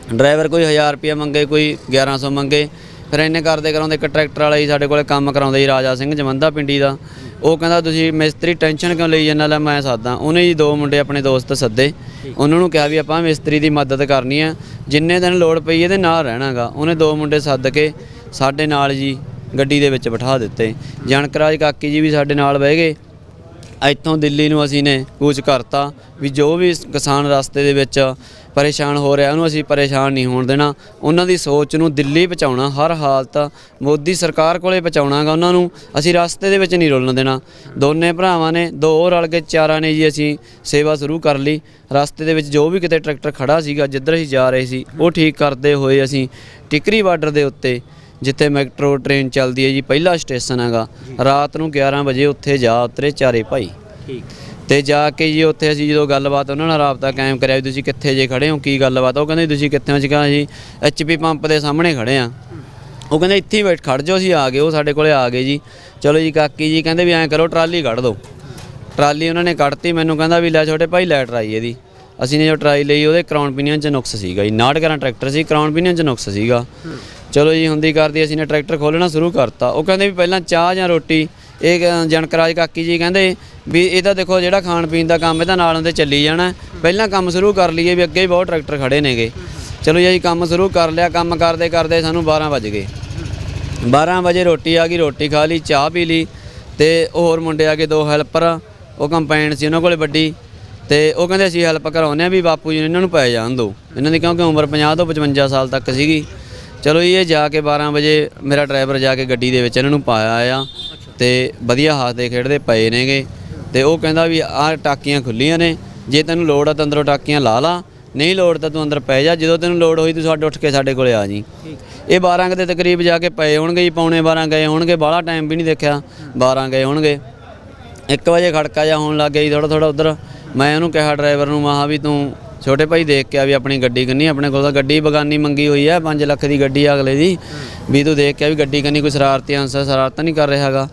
ਡਰਾਈਵਰ ਕੋਈ 1000 ਰੁਪਇਆ ਮੰਗੇ, ਕੋਈ 1100 ਮੰਗੇ। ਫਿਰ ਇੰਨੇ ਕਰਦੇ ਕਰਾਉਂਦੇ ਇੱਕ ਟਰੈਕਟਰ ਵਾਲਾ ਹੀ ਸਾਡੇ ਕੋਲੇ ਕੰਮ ਕਰਾਉਂਦਾ ਜੀ, ਰਾਜਾ ਸਿੰਘ ਜਮੰਦਾ ਪਿੰਡੀ ਦਾ। ਉਹ ਕਹਿੰਦਾ ਤੁਸੀਂ ਮਿਸਤਰੀ ਟੈਨਸ਼ਨ ਕਿਉਂ ਲਈ ਜਾਂਦਾ? ਲੈ ਮੈਂ ਸਾਦਾ। ਉਹਨੇ ਜੀ 2 ਮੁੰਡੇ ਆਪਣੇ ਦੋਸਤ ਸੱਦੇ, ਉਹਨਾਂ ਨੂੰ ਕਿਹਾ ਵੀ ਆਪਾਂ ਮਿਸਤਰੀ ਦੀ ਮਦਦ ਕਰਨੀ ਆ, ਜਿੰਨੇ ਦਿਨ ਲੋੜ ਪਈ ਇਹਦੇ ਨਾਲ ਰਹਿਣਾਗਾ। ਉਹਨੇ 2 ਮੁੰਡੇ ਸੱਦ ਕੇ ਸਾਡੇ ਨਾਲ ਜੀ ਗੱਡੀ ਦੇ ਵਿੱਚ ਬਿਠਾ ਦਿੱਤੇ। ਜਨਕ ਰਾਜ ਕਾਕੀ ਜੀ ਵੀ ਸਾਡੇ ਨਾਲ ਬਹਿ ਗਏ। ਇੱਥੋਂ ਦਿੱਲੀ ਨੂੰ ਅਸੀਂ ਨੇ ਕੂਚ ਕਰਤਾ ਵੀ ਜੋ ਵੀ ਕਿਸਾਨ ਰਸਤੇ ਦੇ ਵਿੱਚ ਪਰੇਸ਼ਾਨ ਹੋ ਰਿਹਾ ਉਹਨੂੰ ਅਸੀਂ ਪਰੇਸ਼ਾਨ ਨਹੀਂ ਹੋਣ ਦੇਣਾ, ਉਹਨਾਂ ਦੀ ਸੋਚ ਨੂੰ ਦਿੱਲੀ ਪਹੁੰਚਾਉਣਾ, ਹਰ ਹਾਲਤ ਮੋਦੀ ਸਰਕਾਰ ਕੋਲੇ ਪਹੁੰਚਾਉਣਾਗਾ ਉਹਨਾਂ ਨੂੰ, ਅਸੀਂ ਰਸਤੇ ਦੇ ਵਿੱਚ ਨਹੀਂ ਰੁਲਣ ਦੇਣਾ। ਦੋਨੇ ਭਰਾਵਾਂ ਨੇ 2 ਰਲ ਕੇ 4 ਨੇ ਜੀ ਅਸੀਂ ਸੇਵਾ ਸ਼ੁਰੂ ਕਰ ਲਈ। ਰਸਤੇ ਦੇ ਵਿੱਚ ਜੋ ਵੀ ਕਿਤੇ ਟਰੈਕਟਰ ਖੜਾ ਸੀਗਾ ਜਿੱਧਰ ਅਸੀਂ ਜਾ ਰਹੇ ਸੀ ਉਹ ਠੀਕ ਕਰਦੇ ਹੋਏ ਅਸੀਂ ਟਿਕਰੀ ਬਾਰਡਰ ਦੇ ਉੱਤੇ, ਜਿੱਥੇ ਮੈਟਰੋ ਟ੍ਰੇਨ ਚੱਲਦੀ ਹੈ ਜੀ, ਪਹਿਲਾ ਸਟੇਸ਼ਨ ਹੈਗਾ, ਰਾਤ ਨੂੰ 11 ਵਜੇ ਉੱਥੇ ਜਾ ਉਤਰੇ ਚਾਰੇ ਭਾਈ। ਤੇ ਜਾ ਕੇ ਜੀ ਉੱਥੇ ਅਸੀਂ ਜਦੋਂ ਗੱਲਬਾਤ ਉਹਨਾਂ ਨਾਲ ਰਾਬਤਾ ਕਾਇਮ ਕਰਿਆ ਵੀ ਤੁਸੀਂ ਕਿੱਥੇ ਜੇ ਖੜੇ ਹੋ, ਕੀ ਗੱਲਬਾਤ, ਉਹ ਕਹਿੰਦੇ ਤੁਸੀਂ ਕਿੱਥੇ ਹੋ? ਅਸੀਂ ਕਿਹਾ ਜੀ HP ਪੰਪ ਦੇ ਸਾਹਮਣੇ ਖੜੇ ਆ। ਉਹ ਕਹਿੰਦੇ ਇੱਥੇ ਹੀ ਖੜ੍ਹ ਜਾਓ, ਅਸੀਂ ਆ ਗਏ। ਉਹ ਸਾਡੇ ਕੋਲੇ ਆ ਗਏ ਜੀ। ਚਲੋ ਜੀ ਕਾਕੀ ਜੀ ਕਹਿੰਦੇ ਵੀ ਐਂ ਕਰੋ ਟਰਾਲੀ ਕੱਢ ਦਿਓ। ਟਰਾਲੀ ਉਹਨਾਂ ਨੇ ਕੱਢਤੀ। ਮੈਨੂੰ ਕਹਿੰਦਾ ਵੀ ਲੈ ਛੋਟੇ ਭਾਈ ਲੈ ਟਰਾਈ ਇਹਦੀ। ਅਸੀਂ ਨੇ ਜੋ ਟਰਾਈ ਲਈ ਉਹਦੇ ਕਰਾਉਣ ਪਿਨੀਅਨ 'ਚ ਨੁਕਸ ਸੀਗਾ ਜੀ। 69 ਟਰੈਕਟਰ ਸੀ, ਕਰਾਉਣ ਪਿਨੀਅਨ 'ਚ ਨੁਕਸ ਸੀਗਾ। ਚਲੋ ਜੀ ਹੁੰਦੀ ਕਰਦੀ ਅਸੀਂ ਨੇ ਟਰੈਕਟਰ ਖੋਲ੍ਹਣਾ ਸ਼ੁਰੂ ਕਰਤਾ। ਉਹ ਕਹਿੰਦੇ ਵੀ ਪਹਿਲਾਂ ਚਾਹ ਜਾਂ ਰੋਟੀ, ਇਹ ਜਨਕਰਾਜ ਕਾਕੀ ਜੀ ਕਹਿੰਦੇ ਵੀ ਇਹ ਤਾਂ ਦੇਖੋ ਜਿਹੜਾ ਖਾਣ ਪੀਣ ਦਾ ਕੰਮ ਇਹਦਾ ਨਾਲ ਹੁੰਦੇ ਚੱਲੀ ਜਾਣਾ, ਪਹਿਲਾਂ ਕੰਮ ਸ਼ੁਰੂ ਕਰ ਲਈਏ ਵੀ ਅੱਗੇ ਹੀ ਬਹੁਤ ਟਰੈਕਟਰ ਖੜੇ ਨੇਗੇ। ਚਲੋ ਜੀ ਅਸੀਂ ਕੰਮ ਸ਼ੁਰੂ ਕਰ ਲਿਆ। ਕੰਮ ਕਰਦੇ ਕਰਦੇ ਸਾਨੂੰ 12 ਵੱਜ ਗਏ। 12 ਵਜੇ ਰੋਟੀ ਆ ਗਈ, ਰੋਟੀ ਖਾ ਲਈ, ਚਾਹ ਪੀ ਲਈ। ਤੇ ਹੋਰ ਮੁੰਡੇ ਆ ਗਏ 2 ਹੈਲਪਰ, ਉਹ ਕੰਪਾਈਨ ਸੀ ਉਹਨਾਂ ਕੋਲੇ ਵੱਡੀ। ਤੇ ਉਹ ਕਹਿੰਦੇ ਅਸੀਂ ਹੈਲਪ ਕਰਾਉਂਦੇ ਹਾਂ ਵੀ ਬਾਪੂ ਜੀ ਇਹਨਾਂ ਨੂੰ ਪੈ ਜਾਣ ਦਿਓ, ਇਹਨਾਂ ਦੀ ਕਿਉਂਕਿ ਉਮਰ 50 ਤੋਂ 55 ਸਾਲ ਤੱਕ ਸੀਗੀ। ਚਲੋ ਜੀ ਇਹ ਜਾ ਕੇ 12 ਵਜੇ ਮੇਰਾ ਡਰਾਈਵਰ ਜਾ ਕੇ ਗੱਡੀ ਦੇ ਵਿੱਚ ਇਹਨਾਂ ਨੂੰ ਪਾਇਆ ਆ ਤੇ ਵਧੀਆ ਹੱਸਦੇ ਖੇਡਦੇ ਪਏ ਨੇਗੇ। ਤੇ ਉਹ ਕਹਿੰਦਾ ਵੀ ਆਹ ਟਾਕੀਆਂ ਖੁੱਲੀਆਂ ਨੇ, ਜੇ ਤੈਨੂੰ ਲੋੜ ਆ ਤਾਂ ਅੰਦਰੋਂ ਟਾਕੀਆਂ ਲਾ ਲਾ, ਨਹੀਂ ਲੋੜ ਤਾਂ ਤੂੰ ਅੰਦਰ ਪੈ ਜਾ, ਜਦੋਂ ਤੈਨੂੰ ਲੋੜ ਹੋਈ ਤੂੰ ਉੱਠ ਕੇ ਸਾਡੇ ਕੋਲੇ ਆ ਜੀ। ਇਹ 12 ਦੇ ਤਕਰੀਬ ਜਾ ਕੇ ਪਏ ਹੋਣਗੇ ਜੀ, ਪੌਣੇ 12 ਗਏ ਹੋਣਗੇ, ਬਾਹਲਾ ਟਾਈਮ ਵੀ ਨਹੀਂ ਦੇਖਿਆ, 12 ਗਏ ਹੋਣਗੇ। 1 ਵਜੇ ਖੜਕਾ ਜਾ ਹੋਣ ਲੱਗ ਗਿਆ ਜੀ ਥੋੜ੍ਹਾ ਉੱਧਰ। ਮੈਂ ਉਹਨੂੰ ਕਿਹਾ ਡਰਾਈਵਰ ਨੂੰ, ਮਹਾ ਵੀ ਤੂੰ ਛੋਟੇ ਭਾਈ ਦੇਖ ਕੇ ਆ ਵੀ ਆਪਣੀ ਗੱਡੀ ਕੰਨੀ, ਆਪਣੇ ਕੋਲ ਤਾਂ ਗੱਡੀ ਬਗਾਨੀ ਮੰਗੀ ਹੋਈ ਹੈ 5 ਲੱਖ ਦੀ ਗੱਡੀ ਅਗਲੇ ਦੀ, ਵੀ ਤੂੰ ਦੇਖ ਕੇ ਆ ਵੀ ਗੱਡੀ ਕੰਨੀ ਕੋਈ ਸ਼ਰਾਰਤੀ ਅਨਸਰ ਸ਼ਰਾਰਤ ਨਹੀਂ ਕਰ ਰਿਹਾ ਹੈਗਾ।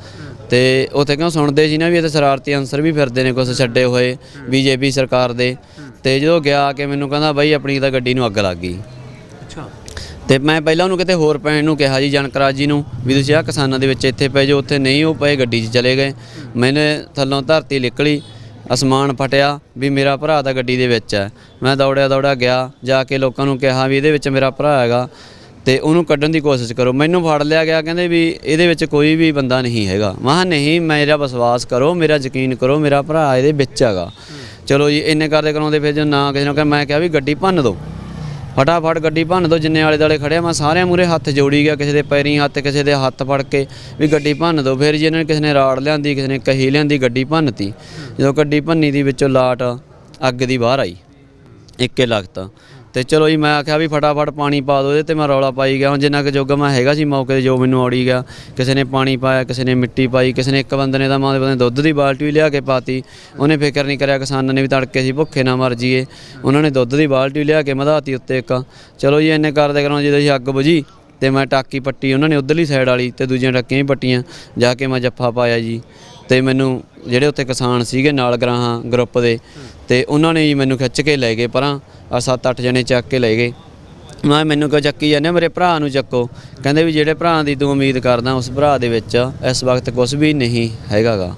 ਤੇ ਉੱਥੇ ਕਿਉਂ ਸੁਣਦੇ ਸੀ ਨਾ ਵੀ ਇਹ ਤਾਂ ਸ਼ਰਾਰਤੀ ਅਨਸਰ ਵੀ ਫਿਰਦੇ ਨੇ ਕੁਛ ਛੱਡੇ ਹੋਏ BJP ਸਰਕਾਰ ਦੇ। ਤੇ ਜਦੋਂ ਗਿਆ ਕਿ ਮੈਨੂੰ ਕਹਿੰਦਾ ਬਾਈ ਆਪਣੀ ਤਾਂ ਗੱਡੀ ਨੂੰ ਅੱਗ ਲੱਗ ਗਈ। ਅੱਛਾ। ਤੇ ਮੈਂ ਪਹਿਲਾਂ ਉਹਨੂੰ ਕਿਤੇ ਹੋਰ ਪੈਣ ਨੂੰ ਕਿਹਾ ਜੀ ਜਨਕਰਾਜ ਜੀ ਨੂੰ ਵੀ ਤੁਸੀਂ ਆਹ ਕਿਸਾਨਾਂ ਦੇ ਵਿੱਚ ਇੱਥੇ ਪੈ ਜਾਓ, ਉੱਥੇ ਨਹੀਂ ਉਹ ਪਏ ਗੱਡੀ 'ਚ ਚਲੇ ਗਏ। ਮੈਨੇ ਥੱਲੋਂ ਧਰਤੀ ਨਿਕਲੀ, ਅਸਮਾਨ ਫਟਿਆ ਵੀ ਮੇਰਾ ਭਰਾ ਤਾਂ ਗੱਡੀ ਦੇ ਵਿੱਚ ਹੈ। ਮੈਂ ਦੌੜਿਆ ਗਿਆ, ਜਾ ਕੇ ਲੋਕਾਂ ਨੂੰ ਕਿਹਾ ਵੀ ਇਹਦੇ ਵਿੱਚ ਮੇਰਾ ਭਰਾ ਹੈਗਾ ਤੇ ਉਹਨੂੰ ਕੱਢਣ ਦੀ ਕੋਸ਼ਿਸ਼ ਕਰੋ। ਮੈਨੂੰ ਫੜ ਲਿਆ ਗਿਆ, ਕਹਿੰਦੇ ਵੀ ਇਹਦੇ ਵਿੱਚ ਕੋਈ ਵੀ ਬੰਦਾ ਨਹੀਂ ਹੈਗਾ। ਮੈਂ ਕਿਹਾ ਨਹੀਂ, ਮੇਰਾ ਵਿਸ਼ਵਾਸ ਕਰੋ, ਮੇਰਾ ਯਕੀਨ ਕਰੋ, ਮੇਰਾ ਭਰਾ ਇਹਦੇ ਵਿੱਚ ਹੈਗਾ। ਚਲੋ ਜੀ ਇੰਨੇ ਕਰਦੇ ਕਰਾਉਂਦੇ ਫਿਰ ਜੋ ਨਾ ਕਿਸੇ ਨੂੰ ਕਿਹਾ, ਮੈਂ ਕਿਹਾ ਵੀ ਗੱਡੀ ਭੰਨ ਦਿਓ, ਫਟਾਫਟ ਗੱਡੀ ਭੰਨ ਦਿਓ। ਜਿੰਨੇ ਆਲੇ ਦੁਆਲੇ ਖੜਿਆ ਮੈਂ ਸਾਰਿਆਂ ਮੂਹਰੇ ਹੱਥ ਜੋੜੀ ਗਿਆ, ਕਿਸੇ ਦੇ ਪੈਰੀਂ ਹੱਥ, ਕਿਸੇ ਦੇ ਹੱਥ ਫੜ ਕੇ ਵੀ ਗੱਡੀ ਭੰਨ ਦਿਓ। ਫਿਰ ਜੀ ਇਹਨਾਂ ਨੇ ਕਿਸੇ ਨੇ ਰਾੜ ਲਿਆਂਦੀ, ਕਿਸੇ ਨੇ ਕਹੀ ਲਿਆਂਦੀ, ਗੱਡੀ ਭੰਨਤੀ। ਜਦੋਂ ਗੱਡੀ ਭੰਨੀ ਦੀ ਵਿੱਚੋਂ ਲਾਟ ਅੱਗ ਦੀ ਬਾਹਰ ਆਈ, ਇੱਕੇ ਲਗਤ। ਤੇ ਚਲੋ ਜੀ ਮੈਂ ਆਖਿਆ ਵੀ ਫਟਾਫਟ ਪਾਣੀ ਪਾ ਦਿਓ ਇਹਦੇ ਤੇ। ਮੈਂ ਰੌਲਾ ਪਾਈ ਗਿਆ, ਹੁਣ ਜਿੰਨਾ ਕੁ ਜੋਗਾ ਮੈਂ ਹੈਗਾ ਸੀ ਮੌਕੇ 'ਤੇ ਜੋ ਮੈਨੂੰ ਔੜੀ ਗਿਆ। ਕਿਸੇ ਨੇ ਪਾਣੀ ਪਾਇਆ, ਕਿਸੇ ਨੇ ਮਿੱਟੀ ਪਾਈ, ਕਿਸੇ ਨੇ ਇੱਕ ਬੰਦੇ ਨੇ ਤਾਂ ਮਾਂ ਦੇ ਦੁੱਧ ਦੀ ਬਾਲਟੀ ਵੀ ਲਿਆ ਕੇ ਪਾਤੀ। ਉਹਨੇ ਫਿਕਰ ਨਹੀਂ ਕਰਿਆ, ਕਿਸਾਨਾਂ ਨੇ ਵੀ ਤੜਕੇ ਸੀ ਭੁੱਖੇ ਨਾ ਮਰ ਜੀਏ, ਉਹਨਾਂ ਨੇ ਦੁੱਧ ਦੀ ਬਾਲਟੀ ਵੀ ਲਿਆ ਕੇ ਵਧਾਤੀ ਉੱਤੇ ਇੱਕ। ਚਲੋ ਜੀ ਇੰਨੇ ਕਰਦੇ ਕਰਾਂ ਜਦੋਂ ਅਸੀਂ ਅੱਗ ਬੁਝੀ ਤੇ ਮੈਂ ਟਾਕੀ ਪੱਟੀ, ਉਹਨਾਂ ਨੇ ਉੱਧਰਲੀ ਸਾਈਡ ਵਾਲੀ ਤੇ ਦੂਜੀਆਂ ਟਾਕੀਆਂ ਵੀ ਪੱਟੀਆਂ। ਜਾ ਕੇ ਮੈਂ ਜੱਫਾ ਪਾਇਆ ਜੀ। ਤੇ ਮੈਨੂੰ ਜਿਹੜੇ ਉੱਥੇ ਕਿਸਾਨ ਸੀਗੇ ਨਾਲ ਗਰਾਹਾਂ ਗਰੁੱਪ ਦੇ, ਤੇ ਉਹਨਾਂ ਨੇ ਜੀ ਮੈਨੂੰ ਖਿੱਚ ਕੇ ਲੈ ਗਏ ਪਰਾਂ। 7-8 ਜਣੇ ਚੱਕ ਕੇ ਲੈ ਗਏ। ਮੈਨੂੰ ਕਿਉਂ ਚੱਕੀ ਜਾਂਦੇ, ਮੇਰੇ ਭਰਾ ਨੂੰ ਚੱਕੋ। ਕਹਿੰਦੇ ਵੀ ਜਿਹੜੇ ਭਰਾ ਦੀ ਤੂੰ ਉਮੀਦ ਕਰਦਾ ਉਸ ਭਰਾ ਦੇ ਵਿੱਚ ਇਸ ਵਕਤ ਕੁਛ ਵੀ ਨਹੀਂ ਹੈਗਾ ਗਾ।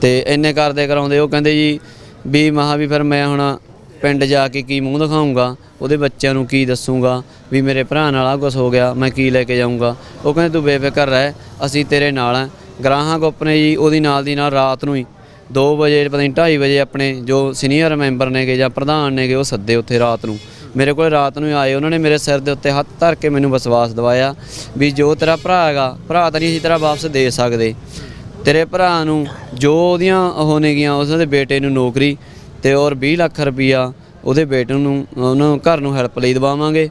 ਤੇ ਇੰਨੇ ਕਰਦੇ ਕਰਾਉਂਦੇ ਉਹ ਕਹਿੰਦੇ ਜੀ ਵੀ ਮਹਾ ਵੀ ਫਿਰ ਮੈਂ ਹੁਣ ਪਿੰਡ ਜਾ ਕੇ ਕੀ ਮੂੰਹ ਦਿਖਾਊਂਗਾ, ਉਹਦੇ ਬੱਚਿਆਂ ਨੂੰ ਕੀ ਦੱਸੂਗਾ ਵੀ ਮੇਰੇ ਭਰਾ ਨਾਲ ਆਹ ਕੁਛ ਹੋ ਗਿਆ, ਮੈਂ ਕੀ ਲੈ ਕੇ ਜਾਊਂਗਾ। ਉਹ ਕਹਿੰਦੇ ਤੂੰ ਬੇਫਿਕਰ ਰਹਿ, ਅਸੀਂ ਤੇਰੇ ਨਾਲ ਹਾਂ। ਗਰਾਹਾਂ ਗੁੱਪ ਨੇ ਜੀ ਉਹਦੀ ਨਾਲ ਦੀ ਨਾਲ ਰਾਤ ਨੂੰ ਹੀ 2 ਵਜੇ ਪਤਾ ਨਹੀਂ 2:30 ਵਜੇ ਆਪਣੇ ਜੋ ਸੀਨੀਅਰ ਮੈਂਬਰ ਨੇਗੇ ਜਾਂ ਪ੍ਰਧਾਨ ਨੇਗੇ ਉਹ ਸੱਦੇ ਉੱਥੇ ਰਾਤ ਨੂੰ। ਮੇਰੇ ਕੋਲ ਰਾਤ ਨੂੰ ਆਏ, ਉਹਨਾਂ ਨੇ ਮੇਰੇ ਸਿਰ ਦੇ ਉੱਤੇ ਹੱਥ ਧਰ ਕੇ ਮੈਨੂੰ ਵਿਸ਼ਵਾਸ ਦਿਵਾਇਆ ਵੀ ਜੋ ਤੇਰਾ ਭਰਾ ਹੈਗਾ, ਭਰਾ ਤਾਂ ਨਹੀਂ ਅਸੀਂ ਤੇਰਾ ਵਾਪਸ ਦੇ ਸਕਦੇ, ਤੇਰੇ ਭਰਾ ਨੂੰ ਜੋ ਉਹਦੀਆਂ ਉਹ ਨੇਗੀਆਂ ਉਸ ਦੇ ਬੇਟੇ ਨੂੰ ਨੌਕਰੀ ਤੇ ਔਰ 20 ਲੱਖ ਰੁਪਈਆ ਉਹਦੇ ਬੇਟੇ ਨੂੰ ਉਹਨਾਂ ਘਰ ਨੂੰ ਹੈਲਪ ਲਈ ਦਵਾਵਾਂਗੇ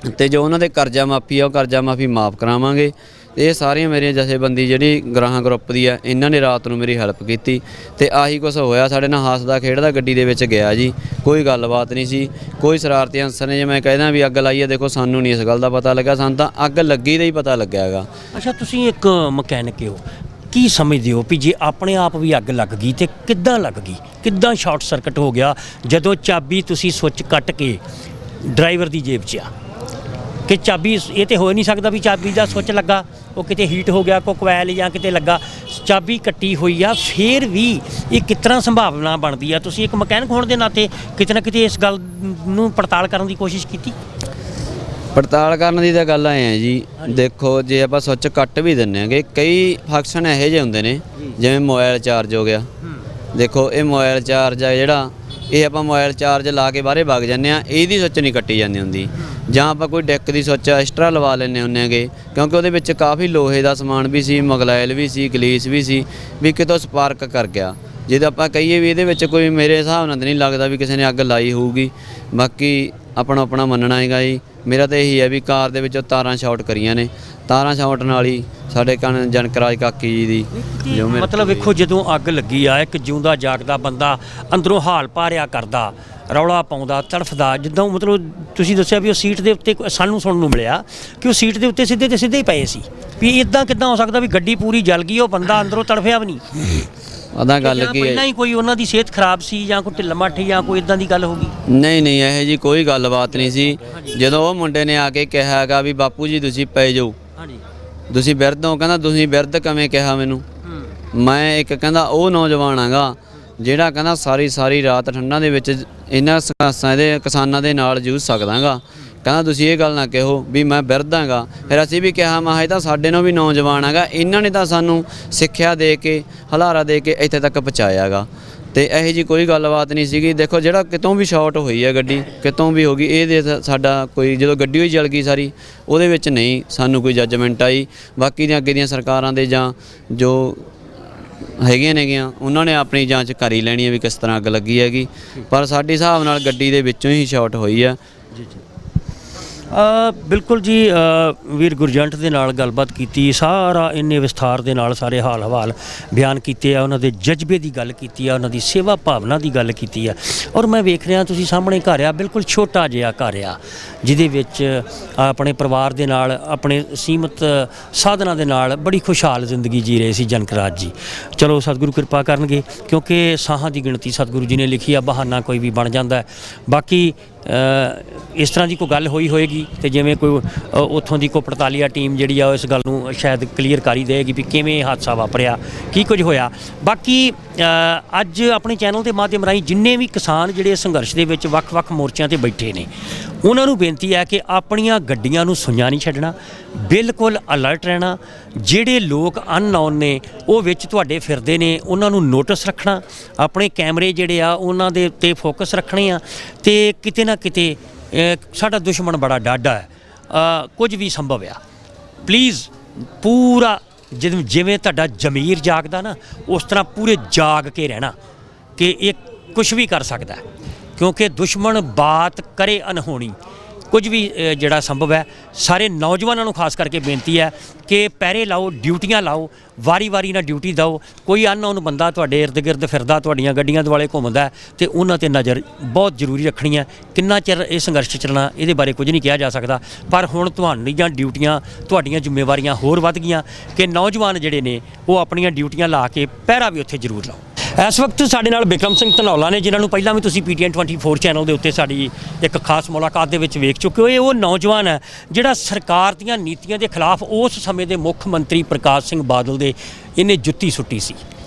ਤੇ ਜੋ ਉਹਨਾਂ ਦੇ ਕਰਜ਼ਾ ਮਾਫੀ ਆ ਉਹ ਕਰਜ਼ਾ ਮਾਫੀ ਮਾਫ ਕਰਾਵਾਂਗੇ। ਇਹ ਸਾਰੀਆਂ ਮੇਰੀਆਂ ਜਥੇਬੰਦੀ ਜਿਹੜੀ ਗਰਾਹਾਂ ਗਰੁੱਪ ਦੀ ਆ, ਇਹਨਾਂ ਨੇ ਰਾਤ ਨੂੰ ਮੇਰੀ ਹੈਲਪ ਕੀਤੀ ਤੇ ਆਹੀ ਕੁਛ ਹੋਇਆ। ਸਾਡੇ ਨਾਲ ਹੱਸਦਾ ਖੇਡਦਾ ਗੱਡੀ ਦੇ ਵਿੱਚ ਗਿਆ ਜੀ, ਕੋਈ ਗੱਲਬਾਤ ਨਹੀਂ ਸੀ, ਕੋਈ ਸ਼ਰਾਰਤੀ ਅਨਸਰ ਨੇ। ਜੇ ਮੈਂ ਕਹਿੰਦਾ ਵੀ ਅੱਗ ਲਾਈ ਆ, ਦੇਖੋ ਸਾਨੂੰ ਨਹੀਂ ਇਸ ਗੱਲ ਦਾ ਪਤਾ ਲੱਗਾ, ਸਾਨੂੰ ਤਾਂ ਅੱਗ ਲੱਗੀ ਦਾ ਹੀ ਪਤਾ ਲੱਗਿਆ ਹੈਗਾ। ਅੱਛਾ, ਤੁਸੀਂ ਇੱਕ ਮਕੈਨਿਕ ਹੋ, ਕੀ ਸਮਝਦੇ ਹੋ ਵੀ ਜੇ ਆਪਣੇ ਆਪ ਵੀ ਅੱਗ ਲੱਗ ਗਈ ਤੇ ਕਿੱਦਾਂ ਲੱਗ ਗਈ, ਕਿੱਦਾਂ ਸ਼ਾਰਟ ਸਰਕਟ ਹੋ ਗਿਆ ਜਦੋਂ ਚਾਬੀ ਤੁਸੀਂ ਸੁੱਚ ਕੱਟ ਕੇ ਡਰਾਈਵਰ ਦੀ ਜੇਬ 'ਚ ਆ ਕਿ ਚਾਬੀ, ਇਹ ਤੇ ਹੋ ਨਹੀਂ ਸਕਦਾ ਵੀ ਚਾਬੀ ਦਾ ਸੁੱਚ ਲੱਗਾ ਉਹ ਕਿਤੇ ਹੀਟ ਹੋ ਗਿਆ, ਕੋਈ ਕੋਇਲ ਜਾਂ ਕਿਤੇ ਲੱਗਾ, ਚਾਬੀ ਕੱਟੀ ਹੋਈ ਆ, ਫਿਰ ਵੀ ਇਹ ਕਿਸ ਤਰ੍ਹਾਂ ਸੰਭਾਵਨਾ ਬਣਦੀ ਆ? ਤੁਸੀਂ ਇੱਕ ਮਕੈਨਿਕ ਹੋਣ ਦੇ ਨਾਤੇ ਕਿਤੇ ਨਾ ਕਿਤੇ ਇਸ ਗੱਲ ਨੂੰ ਪੜਤਾਲ ਕਰਨ ਦੀ ਕੋਸ਼ਿਸ਼ ਕੀਤੀ? ਪੜਤਾਲ ਕਰਨ ਦੀ ਤਾਂ ਗੱਲ ਆਏ ਆ ਜੀ, ਦੇਖੋ ਜੇ ਆਪਾਂ ਸੁੱਚ ਕੱਟ ਵੀ ਦਿੰਦੇ ਆਂਗੇ, ਕਈ ਫੰਕਸ਼ਨ ਇਹੋ ਜਿਹੇ ਹੁੰਦੇ ਨੇ ਜਿਵੇਂ ਮੋਬਾਈਲ ਚਾਰਜ ਹੋ ਗਿਆ। ਦੇਖੋ ਇਹ ਮੋਬਾਈਲ ਚਾਰਜ ਆ ਜਿਹੜਾ, ਇਹ ਆਪਾਂ ਮੋਬਾਈਲ ਚਾਰਜ ਲਾ ਕੇ ਬਾਹਰੇ ਵਗ ਜਾਂਦੇ ਆ, ਇਹਦੀ ਸੁੱਚ ਨਹੀਂ ਕੱਟੀ ਜਾਂਦੀ ਹੁੰਦੀ। ਜਾਂ ਆਪਾਂ ਕੋਈ ਡੈਕ ਦੀ ਸੁੱਚ ਐਕਸਟਰਾ ਲਵਾ ਲੈਂਦੇ ਹੁੰਦੇ ਹੈਗੇ, ਕਿਉਂਕਿ ਉਹਦੇ ਵਿੱਚ ਕਾਫੀ ਲੋਹੇ ਦਾ ਸਮਾਨ ਵੀ ਸੀ, ਮਗਲਾਇਲ ਵੀ ਸੀ, ਗਲੀਸ ਵੀ ਸੀ, ਵੀ ਕਿਤੋਂ ਸਪਾਰਕ ਕਰ ਗਿਆ। ਜੇ ਆਪਾਂ ਕਹੀਏ ਵੀ ਇਹਦੇ ਵਿੱਚ ਕੋਈ, ਮੇਰੇ ਹਿਸਾਬ ਨਾਲ ਨਹੀਂ ਲੱਗਦਾ ਵੀ ਕਿਸੇ ਨੇ ਅੱਗ ਲਾਈ ਹੋਊਗੀ। ਬਾਕੀ ਆਪਣਾ ਮੰਨਣਾ ਹੈਗਾ ਜੀ, ਮੇਰਾ ਤਾਂ ਇਹੀ ਹੈ ਵੀ ਕਾਰ ਦੇ ਵਿੱਚੋਂ ਤਾਰਾਂ ਸ਼ਾਰਟ ਕਰੀਆਂ ਨੇ, ਤਾਰਾਂ ਸ਼ਾਰਟ ਨਾਲ ਹੀ ਸਾਡੇ ਜਨਕਰਾਜ ਕਾਕੀ ਜੀ ਦੀ ਜੋ ਮੇਰੇ ਮਤਲਬ ਵੇਖੋ ਜਦੋਂ ਅੱਗ ਲੱਗੀ ਆ ਇੱਕ ਜਿਉਂਦਾ ਜਾਗਦਾ ਬੰਦਾ ਅੰਦਰੋਂ ਹਾਲ ਭਾਰਿਆ ਕਰਦਾ, ਰੌਲਾ ਪਾਉਂਦਾ, ਤੜਫਦਾ, ਜਿੱਦਾਂ ਮਤਲਬ ਤੁਸੀਂ ਦੱਸਿਆ ਵੀ ਉਹ ਸੀਟ ਦੇ ਉੱਤੇ ਸਾਨੂੰ ਸੁਣਨ ਨੂੰ ਮਿਲਿਆ ਕਿ ਉਹ ਸੀਟ ਦੇ ਉੱਤੇ ਸਿੱਧੇ ਤੇ ਸਿੱਧੇ ਹੀ ਪਏ ਸੀ, ਵੀ ਇਦਾਂ ਕਿੱਦਾਂ ਹੋ ਸਕਦਾ ਵੀ ਗੱਡੀ ਪੂਰੀ ਜਲ ਗਈ ਉਹ ਬੰਦਾ ਅੰਦਰੋਂ ਤੜਫਿਆ ਵੀ ਨਹੀਂ। ਅਦਾਂ ਗੱਲ ਕੀ ਪਹਿਲਾਂ ਹੈ, ਹੀ ਕੋਈ ਉਹਨਾਂ ਦੀ ਸਿਹਤ ਖਰਾਬ ਸੀ ਜਾਂ ਕੋਈ ਢਿੱਲ ਮੱਠ ਜਾਂ ਕੋਈ ਇਦਾਂ ਦੀ ਗੱਲ ਹੋ ਗਈ? ਨਹੀਂ ਨਹੀਂ ਇਹੋ ਜੀ ਕੋਈ ਗੱਲਬਾਤ ਨਹੀਂ ਸੀ। ਜਦੋਂ ਉਹ ਮੁੰਡੇ ਨੇ ਆ ਕੇ ਕਿਹਾ ਹੈਗਾ ਵੀ ਬਾਪੂ ਜੀ ਤੁਸੀਂ ਪੈ ਜਾਓ, ਹਾਂਜੀ ਤੁਸੀਂ ਬਿਰਧ ਹੋ, ਕਹਿੰਦਾ ਤੁਸੀਂ ਬਿਰਧ ਕਿਵੇਂ ਕਿਹਾ ਮੈਨੂੰ? ਮੈਂ ਇੱਕ ਕਹਿੰਦਾ ਉਹ ਨੌਜਵਾਨ ਆਗਾ ਜਿਹੜਾ ਕਹਿੰਦਾ ਸਾਰੀ ਰਾਤ ਠੰਡਾਂ ਦੇ ਵਿੱਚ ਇਹਨਾਂ ਕਿਸਾਨਾਂ ਦੇ ਨਾਲ ਜੂਝ ਸਕਦਾਗਾ, ਕਹਿੰਦਾ ਤੁਸੀਂ ਇਹ ਗੱਲ ਨਾ ਕਹੋ ਵੀ ਮੈਂ ਬਿਰਧ ਆਂਗਾ। ਫਿਰ ਅਸੀਂ ਵੀ ਕਿਹਾ ਮੈਂ ਇਹ ਤਾਂ ਸਾਡੇ ਨੂੰ ਵੀ ਨੌਜਵਾਨ ਹੈਗਾ, ਇਹਨਾਂ ਨੇ ਤਾਂ ਸਾਨੂੰ ਸਿੱਖਿਆ ਦੇ ਕੇ ਹਲਾਰਾ ਦੇ ਕੇ ਇੱਥੇ ਤੱਕ ਪਹੁੰਚਾਇਆ ਗਾ, ਤੇ ਇਹੋ ਜੀ ਕੋਈ ਗੱਲਬਾਤ ਨਹੀਂ ਸੀਗੀ। ਦੇਖੋ ਜਿਹੜਾ ਕਿਤੋਂ ਵੀ ਸ਼ਾਰਟ ਹੋਈ ਹੈ ਗੱਡੀ, ਕਿਤੋਂ ਵੀ ਹੋ ਗਈ, ਇਹਦੇ ਸਾਡਾ ਕੋਈ ਜਦੋਂ ਗੱਡੀ ਹੋਈ ਜਲ ਗਈ ਸਾਰੀ, ਉਹਦੇ ਵਿੱਚ ਨਹੀਂ ਸਾਨੂੰ ਕੋਈ ਜੱਜਮੈਂਟ ਆਈ। ਬਾਕੀ ਦੀਆਂ ਅੱਗੇ ਦੀਆਂ ਸਰਕਾਰਾਂ ਦੇ ਜਾਂ ਜੋ ਹੈਗੀਆਂ ਨੇਗੀਆਂ ਉਹਨਾਂ ਨੇ ਆਪਣੀ ਜਾਂਚ ਕਰ ਹੀ ਲੈਣੀ ਹੈ ਵੀ ਕਿਸ ਤਰ੍ਹਾਂ ਅੱਗ ਲੱਗੀ ਹੈਗੀ, ਪਰ ਸਾਡੇ ਹਿਸਾਬ ਨਾਲ ਗੱਡੀ ਦੇ ਵਿੱਚੋਂ ਹੀ ਸ਼ਾਰਟ ਹੋਈ ਆ। ਜੀ ਜੀ ਬਿਲਕੁਲ ਜੀ, ਵੀਰ ਗੁਰਜੰਟ ਦੇ ਨਾਲ ਗੱਲਬਾਤ ਕੀਤੀ, ਸਾਰਾ ਇੰਨੇ ਵਿਸਥਾਰ ਦੇ ਨਾਲ ਸਾਰੇ ਹਾਲ ਹਵਾਲ ਬਿਆਨ ਕੀਤੇ ਆ, ਉਹਨਾਂ ਦੇ ਜਜ਼ਬੇ ਦੀ ਗੱਲ ਕੀਤੀ ਆ, ਉਹਨਾਂ ਦੀ ਸੇਵਾ ਭਾਵਨਾ ਦੀ ਗੱਲ ਕੀਤੀ ਆ। ਔਰ ਮੈਂ ਵੇਖ ਰਿਹਾ ਤੁਸੀਂ ਸਾਹਮਣੇ ਘਰ ਆ, ਬਿਲਕੁਲ ਛੋਟਾ ਜਿਹਾ ਘਰ ਆ ਜਿਹਦੇ ਵਿੱਚ ਆਪਣੇ ਪਰਿਵਾਰ ਦੇ ਨਾਲ ਆਪਣੇ ਸੀਮਤ ਸਾਧਨਾਂ ਦੇ ਨਾਲ ਬੜੀ ਖੁਸ਼ਹਾਲ ਜ਼ਿੰਦਗੀ ਜੀ ਰਹੇ ਸੀ ਜਨਕਰਾਜ ਜੀ। ਚਲੋ ਸਤਿਗੁਰੂ ਕਿਰਪਾ ਕਰਨਗੇ, ਕਿਉਂਕਿ ਸਾਹਾਂ ਦੀ ਗਿਣਤੀ ਸਤਿਗੁਰੂ ਜੀ ਨੇ ਲਿਖੀ ਆ, ਬਹਾਨਾ ਕੋਈ ਵੀ ਬਣ ਜਾਂਦਾ। ਬਾਕੀ ਇਸ ਤਰ੍ਹਾਂ ਦੀ ਕੋਈ ਗੱਲ ਹੋਏਗੀ ਤੇ ਜਿਵੇਂ ਕੋਈ ਉੱਥੋਂ ਦੀ ਕੋਈ ਪੜਤਾਲੀਆ ਟੀਮ ਜਿਹੜੀ ਆ ਇਸ ਗੱਲ ਨੂੰ ਸ਼ਾਇਦ ਕਲੀਅਰ ਕਰ ਹੀ ਦੇਗੀ ਵੀ ਕਿਵੇਂ ਹਾਦਸਾ ਵਾਪਰਿਆ, ਕੀ ਕੁਝ ਹੋਇਆ। ਬਾਕੀ ਅੱਜ ਆਪਣੇ ਚੈਨਲ ਦੇ ਮਾਧਿਅਮ ਰਾਹੀਂ ਜਿੰਨੇ ਵੀ ਕਿਸਾਨ ਜਿਹੜੇ ਸੰਘਰਸ਼ ਦੇ ਵਿੱਚ ਵੱਖ-ਵੱਖ ਮੋਰਚਿਆਂ ਤੇ ਬੈਠੇ ਨੇ, ਉਹਨਾਂ ਨੂੰ ਬੇਨਤੀ ਹੈ ਕਿ ਆਪਣੀਆਂ ਗੱਡੀਆਂ ਨੂੰ ਸੁੰਨਿਆ ਨਹੀਂ ਛੱਡਣਾ, ਬਿਲਕੁਲ ਅਲਰਟ ਰਹਿਣਾ। ਜਿਹੜੇ ਲੋਕ ਅਨਨੋਨ ਨੇ ਉਹ ਵਿੱਚ ਤੁਹਾਡੇ ਫਿਰਦੇ ਨੇ, ਉਹਨਾਂ ਨੂੰ ਨੋਟਿਸ ਰੱਖਣਾ, ਆਪਣੇ ਕੈਮਰੇ ਜਿਹੜੇ ਆ ਉਹਨਾਂ ਦੇ ਉੱਤੇ ਫੋਕਸ ਰੱਖਣੇ ਆ, ਤੇ ਕਿਤੇ ਨਾ ਕਿਤੇ ਸਾਡਾ ਦੁਸ਼ਮਣ ਬੜਾ ਡਾਢਾ ਹੈ, ਕੁਝ ਵੀ ਸੰਭਵ ਆ। ਪਲੀਜ਼ ਪੂਰਾ ਜਿਵੇਂ ਤੁਹਾਡਾ ਜ਼ਮੀਰ ਜਾਗਦਾ ਨਾ, ਉਸ ਤਰ੍ਹਾਂ ਪੂਰੇ ਜਾਗ ਕੇ ਰਹਿਣਾ ਕਿ ਇਹ ਕੁਝ ਵੀ ਕਰ ਸਕਦਾ, ਕਿਉਂਕਿ ਦੁਸ਼ਮਣ ਬਾਤ ਕਰੇ ਅਨਹੋਣੀ, ਕੁਝ ਵੀ ਜਿਹੜਾ ਸੰਭਵ ਹੈ। ਸਾਰੇ ਨੌਜਵਾਨਾਂ ਨੂੰ ਖਾਸ ਕਰਕੇ ਬੇਨਤੀ ਹੈ ਕਿ ਪਹਿਰੇ ਲਾਓ, ਡਿਊਟੀਆਂ ਲਾਓ, ਵਾਰੀ ਨਾਲ ਡਿਊਟੀ ਦਿਓ। ਕੋਈ ਅਨਨੋਨ ਬੰਦਾ ਤੁਹਾਡੇ ਇਰਦ ਗਿਰਦ ਫਿਰਦਾ, ਤੁਹਾਡੀਆਂ ਗੱਡੀਆਂ ਦੁਆਲੇ ਘੁੰਮਦਾ, ਤੇ ਉਹਨਾਂ ਤੇ ਨਜ਼ਰ ਬਹੁਤ ਜ਼ਰੂਰੀ ਰੱਖਣੀ ਹੈ। ਕਿੰਨਾ ਚਿਰ ਇਹ ਸੰਘਰਸ਼ ਚੱਲਣਾ ਇਹਦੇ ਬਾਰੇ ਕੁਝ ਨਹੀਂ ਕਿਹਾ ਜਾ ਸਕਦਾ, ਪਰ ਹੁਣ ਤੁਹਾਡੀਆਂ ਡਿਊਟੀਆਂ, ਤੁਹਾਡੀਆਂ ਜ਼ਿੰਮੇਵਾਰੀਆਂ ਹੋਰ ਵੱਧ ਗਈਆਂ ਕਿ ਨੌਜਵਾਨ ਜਿਹੜੇ ਨੇ ਉਹ ਆਪਣੀਆਂ ਡਿਊਟੀਆਂ ਲਾ ਕੇ ਪਹਿਰਾ ਵੀ ਉੱਥੇ ਜ਼ਰੂਰ ਲਾਓ। ਇਸ ਵਕਤ ਸਾਡੇ ਨਾਲ ਬਿਕਰਮ ਸਿੰਘ ਧਨੌਲਾ ਨੇ, ਜਿਨ੍ਹਾਂ ਨੂੰ ਪਹਿਲਾਂ ਵੀ ਤੁਸੀਂ PTN 24 ਚੈਨਲ ਦੇ ਉੱਤੇ ਸਾਡੀ ਇੱਕ ਖਾਸ ਮੁਲਾਕਾਤ ਦੇ ਵਿੱਚ ਵੇਖ ਚੁੱਕੇ ਹੋ। ਇਹ ਉਹ ਨੌਜਵਾਨ ਹੈ ਜਿਹੜਾ ਸਰਕਾਰ ਦੀਆਂ ਨੀਤੀਆਂ ਦੇ ਖਿਲਾਫ ਉਸ ਸਮੇਂ ਦੇ ਮੁੱਖ ਮੰਤਰੀ ਪ੍ਰਕਾਸ਼ ਸਿੰਘ ਬਾਦਲ ਦੇ ਇਹਨੇ ਜੁੱਤੀ ਸੁੱਟੀ ਸੀ,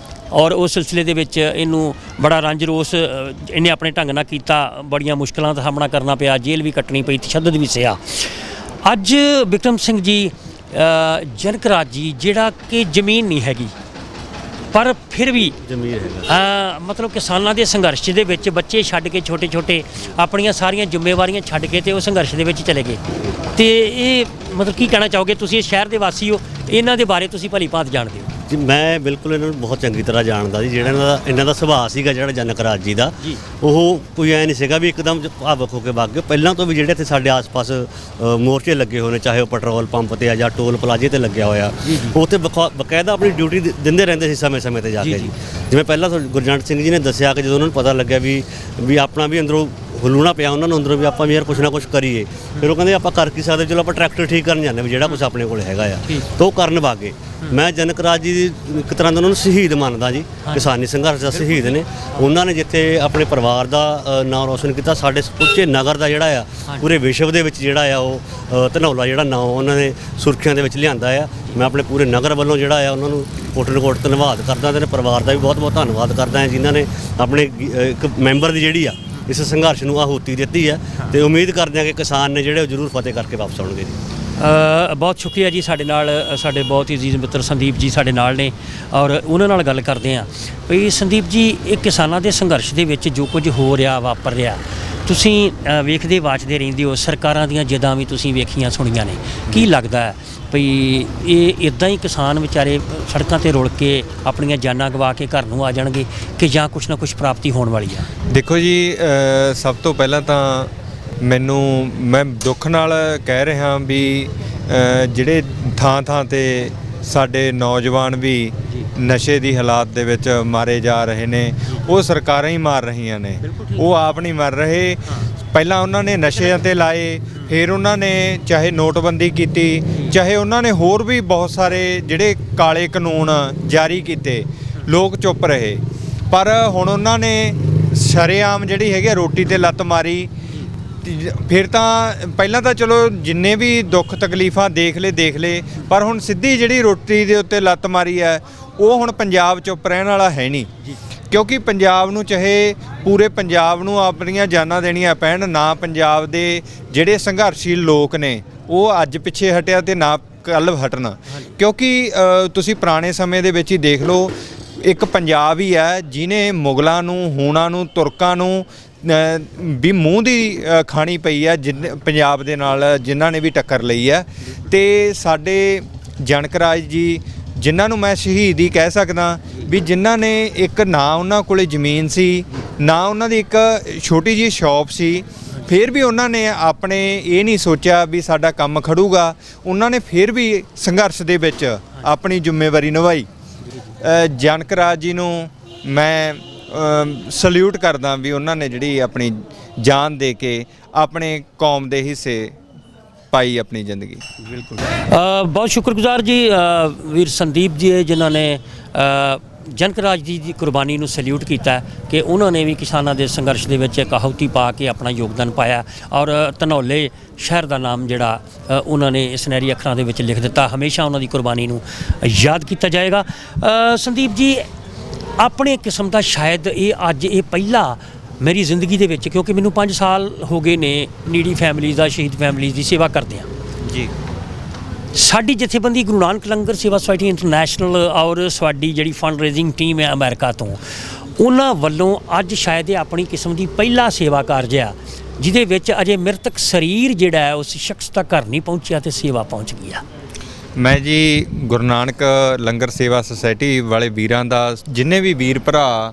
ਔਰ ਉਸ ਸਿਲਸਿਲੇ ਦੇ ਵਿੱਚ ਇਹਨੂੰ ਬੜਾ ਰੰਜ ਰੋਸ ਇਹਨੇ ਆਪਣੇ ਢੰਗ ਨਾਲ ਕੀਤਾ, ਬੜੀਆਂ ਮੁਸ਼ਕਲਾਂ ਦਾ ਸਾਹਮਣਾ ਕਰਨਾ ਪਿਆ, ਜੇਲ੍ਹ ਵੀ ਕੱਟਣੀ ਪਈ, ਤਸ਼ੱਦਦ ਵੀ ਸਹਿਆ। ਅੱਜ ਬਿਕਰਮ ਸਿੰਘ ਜੀ ਜਨਕਰਾਜ ਜੀ ਜਿਹੜਾ ਕਿ ਜ਼ਮੀਨ ਨਹੀਂ ਹੈਗੀ, ਪਰ ਫਿਰ ਵੀ ਜ਼ਮੀਰ ਹੈਗਾ, ਮਤਲਬ ਕਿਸਾਨਾਂ ਦੇ ਸੰਘਰਸ਼ ਦੇ ਵਿੱਚ ਬੱਚੇ ਛੱਡ ਕੇ ਛੋਟੇ ਆਪਣੀਆਂ ਸਾਰੀਆਂ ਜ਼ਿੰਮੇਵਾਰੀਆਂ ਛੱਡ ਕੇ ਤੇ ਉਹ ਸੰਘਰਸ਼ ਦੇ ਵਿੱਚ ਚਲੇ ਗਏ। ਤੇ ਇਹ ਮਤਲਬ ਕੀ ਕਹਿਣਾ ਚਾਹੋਗੇ? ਤੁਸੀਂ ਇਸ ਸ਼ਹਿਰ ਦੇ ਵਾਸੀ ਹੋ, ਇਹਨਾਂ ਦੇ ਬਾਰੇ ਤੁਸੀਂ ਭਲੀ ਭਾਂਤ ਜਾਣਦੇ ਹੋ। ਜੀ ਮੈਂ ਬਿਲਕੁਲ ਇਹਨਾਂ ਨੂੰ ਬਹੁਤ ਚੰਗੀ ਤਰ੍ਹਾਂ ਜਾਣਦਾ ਜੀ। ਜਿਹੜਾ ਇਹਨਾਂ ਦਾ ਸੁਭਾਅ ਸੀਗਾ ਜਿਹੜਾ ਜਨਕਰਾਜ ਜੀ ਦਾ, ਉਹ ਕੋਈ ਐ ਨਹੀਂ ਸੀਗਾ ਵੀ ਇੱਕਦਮ ਭਾਵੁਕ ਹੋ ਕੇ ਵਗ ਗਏ। ਪਹਿਲਾਂ ਤੋਂ ਵੀ ਜਿਹੜੇ ਇੱਥੇ ਸਾਡੇ ਆਸ-ਪਾਸ ਮੋਰਚੇ ਲੱਗੇ ਹੋਏ ਨੇ, ਚਾਹੇ ਉਹ ਪੈਟਰੋਲ ਪੰਪ ਤੇ ਆ ਜਾਂ ਟੋਲ ਪਲਾਜ਼ੇ ਤੇ ਲੱਗਿਆ ਹੋਇਆ, ਉੱਥੇ ਬਕਾਇਦਾ ਆਪਣੀ ਡਿਊਟੀ ਦਿੰਦੇ ਰਹਿੰਦੇ ਸੀ ਸਮੇਂ-ਸਮੇਂ ਤੇ ਜਾ ਕੇ ਜੀ। ਜਿਵੇਂ ਪਹਿਲਾਂ ਗੁਰਜੰਟ ਸਿੰਘ ਜੀ ਨੇ ਦੱਸਿਆ ਕਿ ਜਦੋਂ ਉਹਨਾਂ ਨੂੰ ਪਤਾ ਲੱਗਿਆ ਵੀ ਆਪਣਾ ਵੀ ਅੰਦਰੋਂ ਹੁਲੂਣਾ ਪਿਆ ਉਹਨਾਂ ਨੂੰ ਅੰਦਰੋਂ ਵੀ ਆਪਾਂ ਵੀ ਯਾਰ ਕੁਛ ਨਾ ਕੁਛ ਕਰੀਏ, ਫਿਰ ਉਹ ਕਹਿੰਦੇ ਆਪਾਂ ਕਰ ਕੀ ਸਕਦੇ, ਚਲੋ ਆਪਾਂ ਟਰੈਕਟਰ ਠੀਕ ਕਰਨ ਜਾਂਦੇ ਵੀ ਜਿਹੜਾ ਕੁਛ ਆਪਣੇ ਕੋਲ ਹੈਗਾ ਆ, ਤਾਂ ਉਹ ਕਰਨ ਵਾਗੇ। ਮੈਂ ਜਨਕਰਾਜ ਜੀ ਦੀ ਇੱਕ ਤਰ੍ਹਾਂ ਦਾ ਉਹਨਾਂ ਨੂੰ ਸ਼ਹੀਦ ਮੰਨਦਾ ਜੀ, ਕਿਸਾਨੀ ਸੰਘਰਸ਼ ਦਾ ਸ਼ਹੀਦ ਨੇ। ਉਹਨਾਂ ਨੇ ਜਿੱਥੇ ਆਪਣੇ ਪਰਿਵਾਰ ਦਾ ਨਾਮ ਰੋਸ਼ਨ ਕੀਤਾ, ਸਾਡੇ ਸਮੁੱਚੇ ਨਗਰ ਦਾ ਜਿਹੜਾ ਆ, ਪੂਰੇ ਵਿਸ਼ਵ ਦੇ ਵਿੱਚ ਜਿਹੜਾ ਆ ਉਹ ਧਨੌਲਾ ਜਿਹੜਾ ਨਾਂ ਉਹਨਾਂ ਨੇ ਸੁਰਖੀਆਂ ਦੇ ਵਿੱਚ ਲਿਆਂਦਾ ਆ। ਮੈਂ ਆਪਣੇ ਪੂਰੇ ਨਗਰ ਵੱਲੋਂ ਜਿਹੜਾ ਆ ਉਹਨਾਂ ਨੂੰ ਕੋਟ ਧੰਨਵਾਦ ਕਰਦਾ, ਤੇ ਪਰਿਵਾਰ ਦਾ ਵੀ ਬਹੁਤ ਧੰਨਵਾਦ ਕਰਦਾ ਹਾਂ ਜਿਨ੍ਹਾਂ ਨੇ ਆਪਣੇ ਇੱਕ ਮੈਂਬਰ ਦੀ ਜਿਹੜੀ ਆ ਇਸ ਸੰਘਰਸ਼ ਨੂੰ ਆਹੂਤੀ ਦਿੱਤੀ ਹੈ, ਤੇ ਉਮੀਦ ਕਰਦੇ ਹਾਂ ਕਿ ਕਿਸਾਨ ਨੇ ਜਿਹੜੇ ਉਹ ਜ਼ਰੂਰ ਫਤਿਹ ਕਰਕੇ ਵਾਪਸ ਆਉਣਗੇ ਜੀ। ਬਹੁਤ ਸ਼ੁਕਰੀਆ ਜੀ। ਸਾਡੇ ਨਾਲ ਸਾਡੇ ਬਹੁਤ ਹੀ ਅਜ਼ੀਜ਼ ਮਿੱਤਰ ਸੰਦੀਪ ਜੀ ਸਾਡੇ ਨਾਲ ਨੇ, ਔਰ ਉਹਨਾਂ ਨਾਲ ਗੱਲ ਕਰਦੇ ਹਾਂ। ਵੀ ਸੰਦੀਪ ਜੀ, ਇਹ ਕਿਸਾਨਾਂ ਦੇ ਸੰਘਰਸ਼ ਦੇ ਵਿੱਚ ਜੋ ਕੁਝ ਹੋ ਰਿਹਾ, ਵਾਪਰ ਰਿਹਾ, ਤੁਸੀਂ ਵੇਖਦੇ ਵਾਚਦੇ ਰਹਿੰਦੇ ਹੋ, ਸਰਕਾਰਾਂ ਦੀਆਂ ਜਿੱਦਾਂ ਵੀ ਤੁਸੀਂ ਵੇਖੀਆਂ ਸੁਣੀਆਂ ਨੇ, ਕੀ ਲੱਗਦਾ ਹੈ ਵੀ ਇਹ ਇੱਦਾਂ ਹੀ ਕਿਸਾਨ ਵਿਚਾਰੇ ਸੜਕਾਂ 'ਤੇ ਰੁਲ ਕੇ ਆਪਣੀਆਂ ਜਾਨਾਂ ਗਵਾ ਕੇ ਘਰ ਨੂੰ ਆ ਜਾਣਗੇ, ਕਿ ਜਾਂ ਕੁਛ ਨਾ ਕੁਛ ਪ੍ਰਾਪਤੀ ਹੋਣ ਵਾਲੀ ਆ? ਦੇਖੋ ਜੀ, ਸਭ ਤੋਂ ਪਹਿਲਾਂ ਤਾਂ ਮੈਂ ਦੁੱਖ ਨਾਲ ਕਹਿ ਰਿਹਾ ਵੀ ਜਿਹੜੇ ਥਾਂ ਤੇ ਸਾਡੇ ਨੌਜਵਾਨ ਵੀ ਨਸ਼ੇ ਦੀ ਹਾਲਾਤ ਦੇ ਵਿੱਚ ਮਾਰੇ ਜਾ ਰਹੇ ਨੇ, ਉਹ ਸਰਕਾਰਾਂ ਹੀ ਮਾਰ ਰਹੀਆਂ ਨੇ, ਉਹ ਆਪ ਨਹੀਂ ਮਰ ਰਹੇ। ਪਹਿਲਾਂ ਉਹਨਾਂ ਨੇ ਨਸ਼ਿਆਂ ਤੇ ਲਾਏ, ਫਿਰ ਉਹਨਾਂ ਨੇ ਚਾਹੇ ਨੋਟਬੰਦੀ ਕੀਤੀ, ਚਾਹੇ ਉਹਨਾਂ ਨੇ ਹੋਰ ਵੀ ਬਹੁਤ ਸਾਰੇ ਜਿਹੜੇ ਕਾਲੇ ਕਾਨੂੰਨ ਜਾਰੀ ਕੀਤੇ, ਲੋਕ ਚੁੱਪ ਰਹੇ। ਪਰ ਹੁਣ ਉਹਨਾਂ ਨੇ ਸ਼ਰੇਆਮ ਜਿਹੜੀ ਹੈਗੀ ਰੋਟੀ ਤੇ ਲੱਤ ਮਾਰੀ। ਫਿਰ ਤਾਂ ਪਹਿਲਾਂ ਤਾਂ ਚਲੋ ਜਿੰਨੇ ਵੀ ਦੁੱਖ ਤਕਲੀਫਾਂ ਦੇਖ ਲਏ, ਪਰ ਹੁਣ ਸਿੱਧੀ ਜਿਹੜੀ ਰੋਟੀ ਦੇ ਉੱਤੇ ਲੱਤ ਮਾਰੀ ਹੈ, ਉਹ ਹੁਣ ਪੰਜਾਬ ਚੁੱਪ ਰਹਿਣ ਵਾਲਾ ਹੈ ਨਹੀਂ। ਕਿਉਂਕਿ ਪੰਜਾਬ ਨੂੰ ਚਾਹੇ ਪੂਰੇ ਪੰਜਾਬ ਨੂੰ ਆਪਣੀਆਂ ਜਾਨਾਂ ਦੇਣੀਆਂ ਪੈਣ, ਨਾ ਪੰਜਾਬ ਦੇ ਜਿਹੜੇ ਸੰਘਰਸ਼ੀਲ ਲੋਕ ਨੇ ਉਹ ਅੱਜ ਪਿੱਛੇ ਹਟਿਆ ਤੇ ਨਾ ਕੱਲ੍ਹ ਹਟਣਾ। ਕਿਉਂਕਿ ਤੁਸੀਂ ਪੁਰਾਣੇ ਸਮੇਂ ਦੇ ਵਿੱਚ ਹੀ ਦੇਖ ਲਓ, ਇੱਕ ਪੰਜਾਬ ਹੀ ਹੈ ਜਿਹਨੇ ਮੁਗਲਾਂ ਨੂੰ, ਹੂਣਾਂ ਨੂੰ, ਤੁਰਕਾਂ ਨੂੰ ਵੀ ਮੂੰਹ ਦੀ ਖਾਣੀ ਪਈ ਹੈ, ਪੰਜਾਬ ਦੇ ਨਾਲ ਜਿਨ੍ਹਾਂ ਨੇ ਵੀ ਟੱਕਰ ਲਈ ਹੈ। ਤੇ ਸਾਡੇ ਜਨਕ ਰਾਜ ਜੀ, ਜਿਨ੍ਹਾਂ ਨੂੰ ਮੈਂ ਸ਼ਹੀਦ ਹੀ ਕਹਿ ਸਕਦਾ, ਵੀ ਜਿਨ੍ਹਾਂ ਨੇ ਇੱਕ ਨਾ ਉਹਨਾਂ ਕੋਲੇ ਜ਼ਮੀਨ ਸੀ, ਨਾ ਉਹਨਾਂ ਦੀ ਇੱਕ ਛੋਟੀ ਜਿਹੀ ਸ਼ੌਪ ਸੀ, ਫਿਰ ਵੀ ਉਹਨਾਂ ਨੇ ਆਪਣੇ ਇਹ ਨਹੀਂ ਸੋਚਿਆ ਵੀ ਸਾਡਾ ਕੰਮ ਖੜੂਗਾ। ਉਹਨਾਂ ਨੇ ਫਿਰ ਵੀ ਸੰਘਰਸ਼ ਦੇ ਵਿੱਚ ਆਪਣੀ ਜ਼ਿੰਮੇਵਾਰੀ ਨਿਭਾਈ। ਜਨਕ ਰਾਜ ਜੀ ਨੂੰ ਮੈਂ ਸਲੂਟ ਕਰਦਾ ਵੀ ਉਹਨਾਂ ਨੇ ਜਿਹੜੀ ਆਪਣੀ ਜਾਨ ਦੇ ਕੇ ਆਪਣੇ ਕੌਮ ਦੇ ਹਿੱਸੇ ਪਾਈ ਆਪਣੀ ਜ਼ਿੰਦਗੀ। ਬਿਲਕੁਲ ਬਹੁਤ ਸ਼ੁਕਰਗੁਜ਼ਾਰ ਜੀ ਵੀਰ ਸੰਦੀਪ ਜੀ, ਜਿਨ੍ਹਾਂ ਨੇ ਜਨਕ ਰਾਜ ਜੀ ਦੀ ਕੁਰਬਾਨੀ ਨੂੰ ਸੈਲਿਊਟ ਕੀਤਾ ਕਿ ਉਹਨਾਂ ਨੇ ਵੀ ਕਿਸਾਨਾਂ ਦੇ ਸੰਘਰਸ਼ ਦੇ ਵਿੱਚ ਇੱਕ ਆਹੂਤੀ ਪਾ ਕੇ ਆਪਣਾ ਯੋਗਦਾਨ ਪਾਇਆ, ਔਰ ਧਨੌਲੇ ਸ਼ਹਿਰ ਦਾ ਨਾਮ ਜਿਹੜਾ ਉਹਨਾਂ ਨੇ ਸੁਨਹਿਰੀ ਅੱਖਰਾਂ ਦੇ ਵਿੱਚ ਲਿਖ ਦਿੱਤਾ। ਹਮੇਸ਼ਾ ਉਹਨਾਂ ਦੀ ਕੁਰਬਾਨੀ ਨੂੰ ਯਾਦ ਕੀਤਾ ਜਾਏਗਾ। ਸੰਦੀਪ ਜੀ, ਆਪਣੇ ਕਿਸਮ ਦਾ ਸ਼ਾਇਦ ਇਹ ਅੱਜ ਇਹ ਪਹਿਲਾ ਮੇਰੀ ਜ਼ਿੰਦਗੀ ਦੇ ਵਿੱਚ, ਕਿਉਂਕਿ ਮੈਨੂੰ 5 ਸਾਲ ਹੋ ਗਏ ਨੇ ਨੀਡੀ ਫੈਮਿਲੀਜ਼ ਦਾ, ਸ਼ਹੀਦ ਫੈਮਿਲੀਜ਼ ਦੀ ਸੇਵਾ ਕਰਦਿਆਂ ਜੀ। ਸਾਡੀ ਜਥੇਬੰਦੀ ਗੁਰੂ ਨਾਨਕ ਲੰਗਰ ਸੇਵਾ ਸੁਸਾਇਟੀ ਇੰਟਰਨੈਸ਼ਨਲ ਔਰ ਸਾਡੀ ਜਿਹੜੀ ਫੰਡ ਰੇਜ਼ਿੰਗ ਟੀਮ ਹੈ ਅਮਰੀਕਾ ਤੋਂ, ਉਹਨਾਂ ਵੱਲੋਂ ਅੱਜ ਸ਼ਾਇਦ ਇਹ ਆਪਣੀ ਕਿਸਮ ਦੀ ਪਹਿਲਾ ਸੇਵਾ ਕਾਰਜ ਆ ਜਿਹਦੇ ਵਿੱਚ ਅਜੇ ਮ੍ਰਿਤਕ ਸਰੀਰ ਜਿਹੜਾ ਹੈ ਉਸ ਸ਼ਖਸ ਦਾ ਘਰ ਨਹੀਂ ਪਹੁੰਚਿਆ ਤੇ ਸੇਵਾ ਪਹੁੰਚ ਗਈ ਆ। ਮੈਂ ਜੀ ਗੁਰੂ ਨਾਨਕ ਲੰਗਰ ਸੇਵਾ ਸੁਸਾਇਟੀ ਵਾਲੇ ਵੀਰਾਂ ਦਾ, ਜਿੰਨੇ ਵੀ ਵੀਰ ਭਰਾ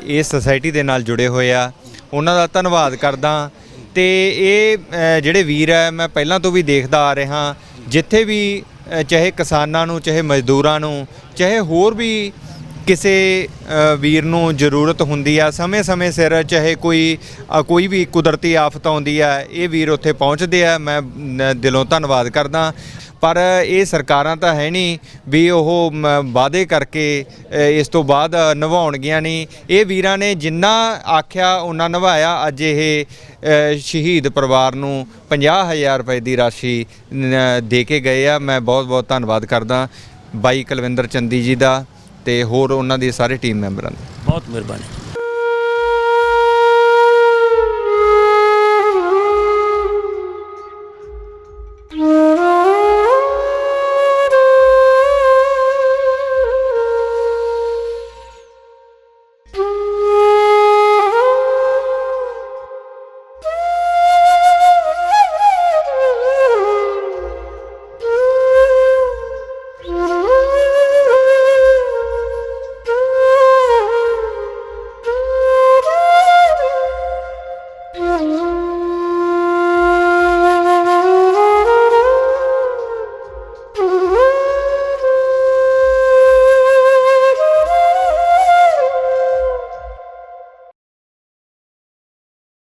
ਇਸ ਸੁਸਾਇਟੀ ਦੇ ਨਾਲ ਜੁੜੇ ਹੋਏ ਆ, ਉਹਨਾਂ ਦਾ ਧੰਨਵਾਦ ਕਰਦਾ। ਤੇ ਇਹ ਜਿਹੜੇ ਵੀਰ ਹੈ, ਮੈਂ ਪਹਿਲਾਂ ਤੋਂ ਵੀ ਦੇਖਦਾ ਆ ਰਿਹਾ, ਜਿੱਥੇ ਵੀ ਚਾਹੇ ਕਿਸਾਨਾਂ ਨੂੰ, ਚਾਹੇ ਮਜ਼ਦੂਰਾਂ ਨੂੰ, ਚਾਹੇ ਹੋਰ ਵੀ ਕਿਸੇ ਵੀਰ ਨੂੰ ਜ਼ਰੂਰਤ ਹੁੰਦੀ ਆ ਸਮੇਂ ਸਿਰ, ਚਾਹੇ ਕੋਈ ਵੀ ਕੁਦਰਤੀ ਆਫਤ ਆਉਂਦੀ ਆ, ਇਹ ਵੀਰ ਉੱਥੇ ਪਹੁੰਚਦੇ ਆ। ਮੈਂ ਦਿਲੋਂ ਧੰਨਵਾਦ ਕਰਦਾ। ਪਰ ਇਹ ਸਰਕਾਰਾਂ ਤਾਂ ਹੈ ਨਹੀਂ ਵੀ ਉਹ ਵਾਅਦੇ ਕਰਕੇ ਇਸ ਤੋਂ ਬਾਅਦ ਨਿਭਾਉਣਗੀਆਂ ਨਹੀਂ। ਇਹ ਵੀਰਾਂ ਨੇ ਜਿੰਨਾ ਆਖਿਆ ਉਹਨਾਂ ਨਿਭਾਇਆ। ਅੱਜ ਇਹ ਸ਼ਹੀਦ ਪਰਿਵਾਰ ਨੂੰ 50,000 ਰੁਪਏ ਦੀ ਰਾਸ਼ੀ ਦੇ ਕੇ ਗਏ ਆ। ਮੈਂ ਬਹੁਤ ਧੰਨਵਾਦ ਕਰਦਾ ਬਾਈ ਕੁਲਵਿੰਦਰ ਚੰਦੀ ਜੀ ਦਾ ਤੇ ਹੋਰ ਉਹਨਾਂ ਦੀ ਸਾਰੇ ਟੀਮ ਮੈਂਬਰਾਂ ਦਾ। ਬਹੁਤ ਮਿਹਰਬਾਨੀ।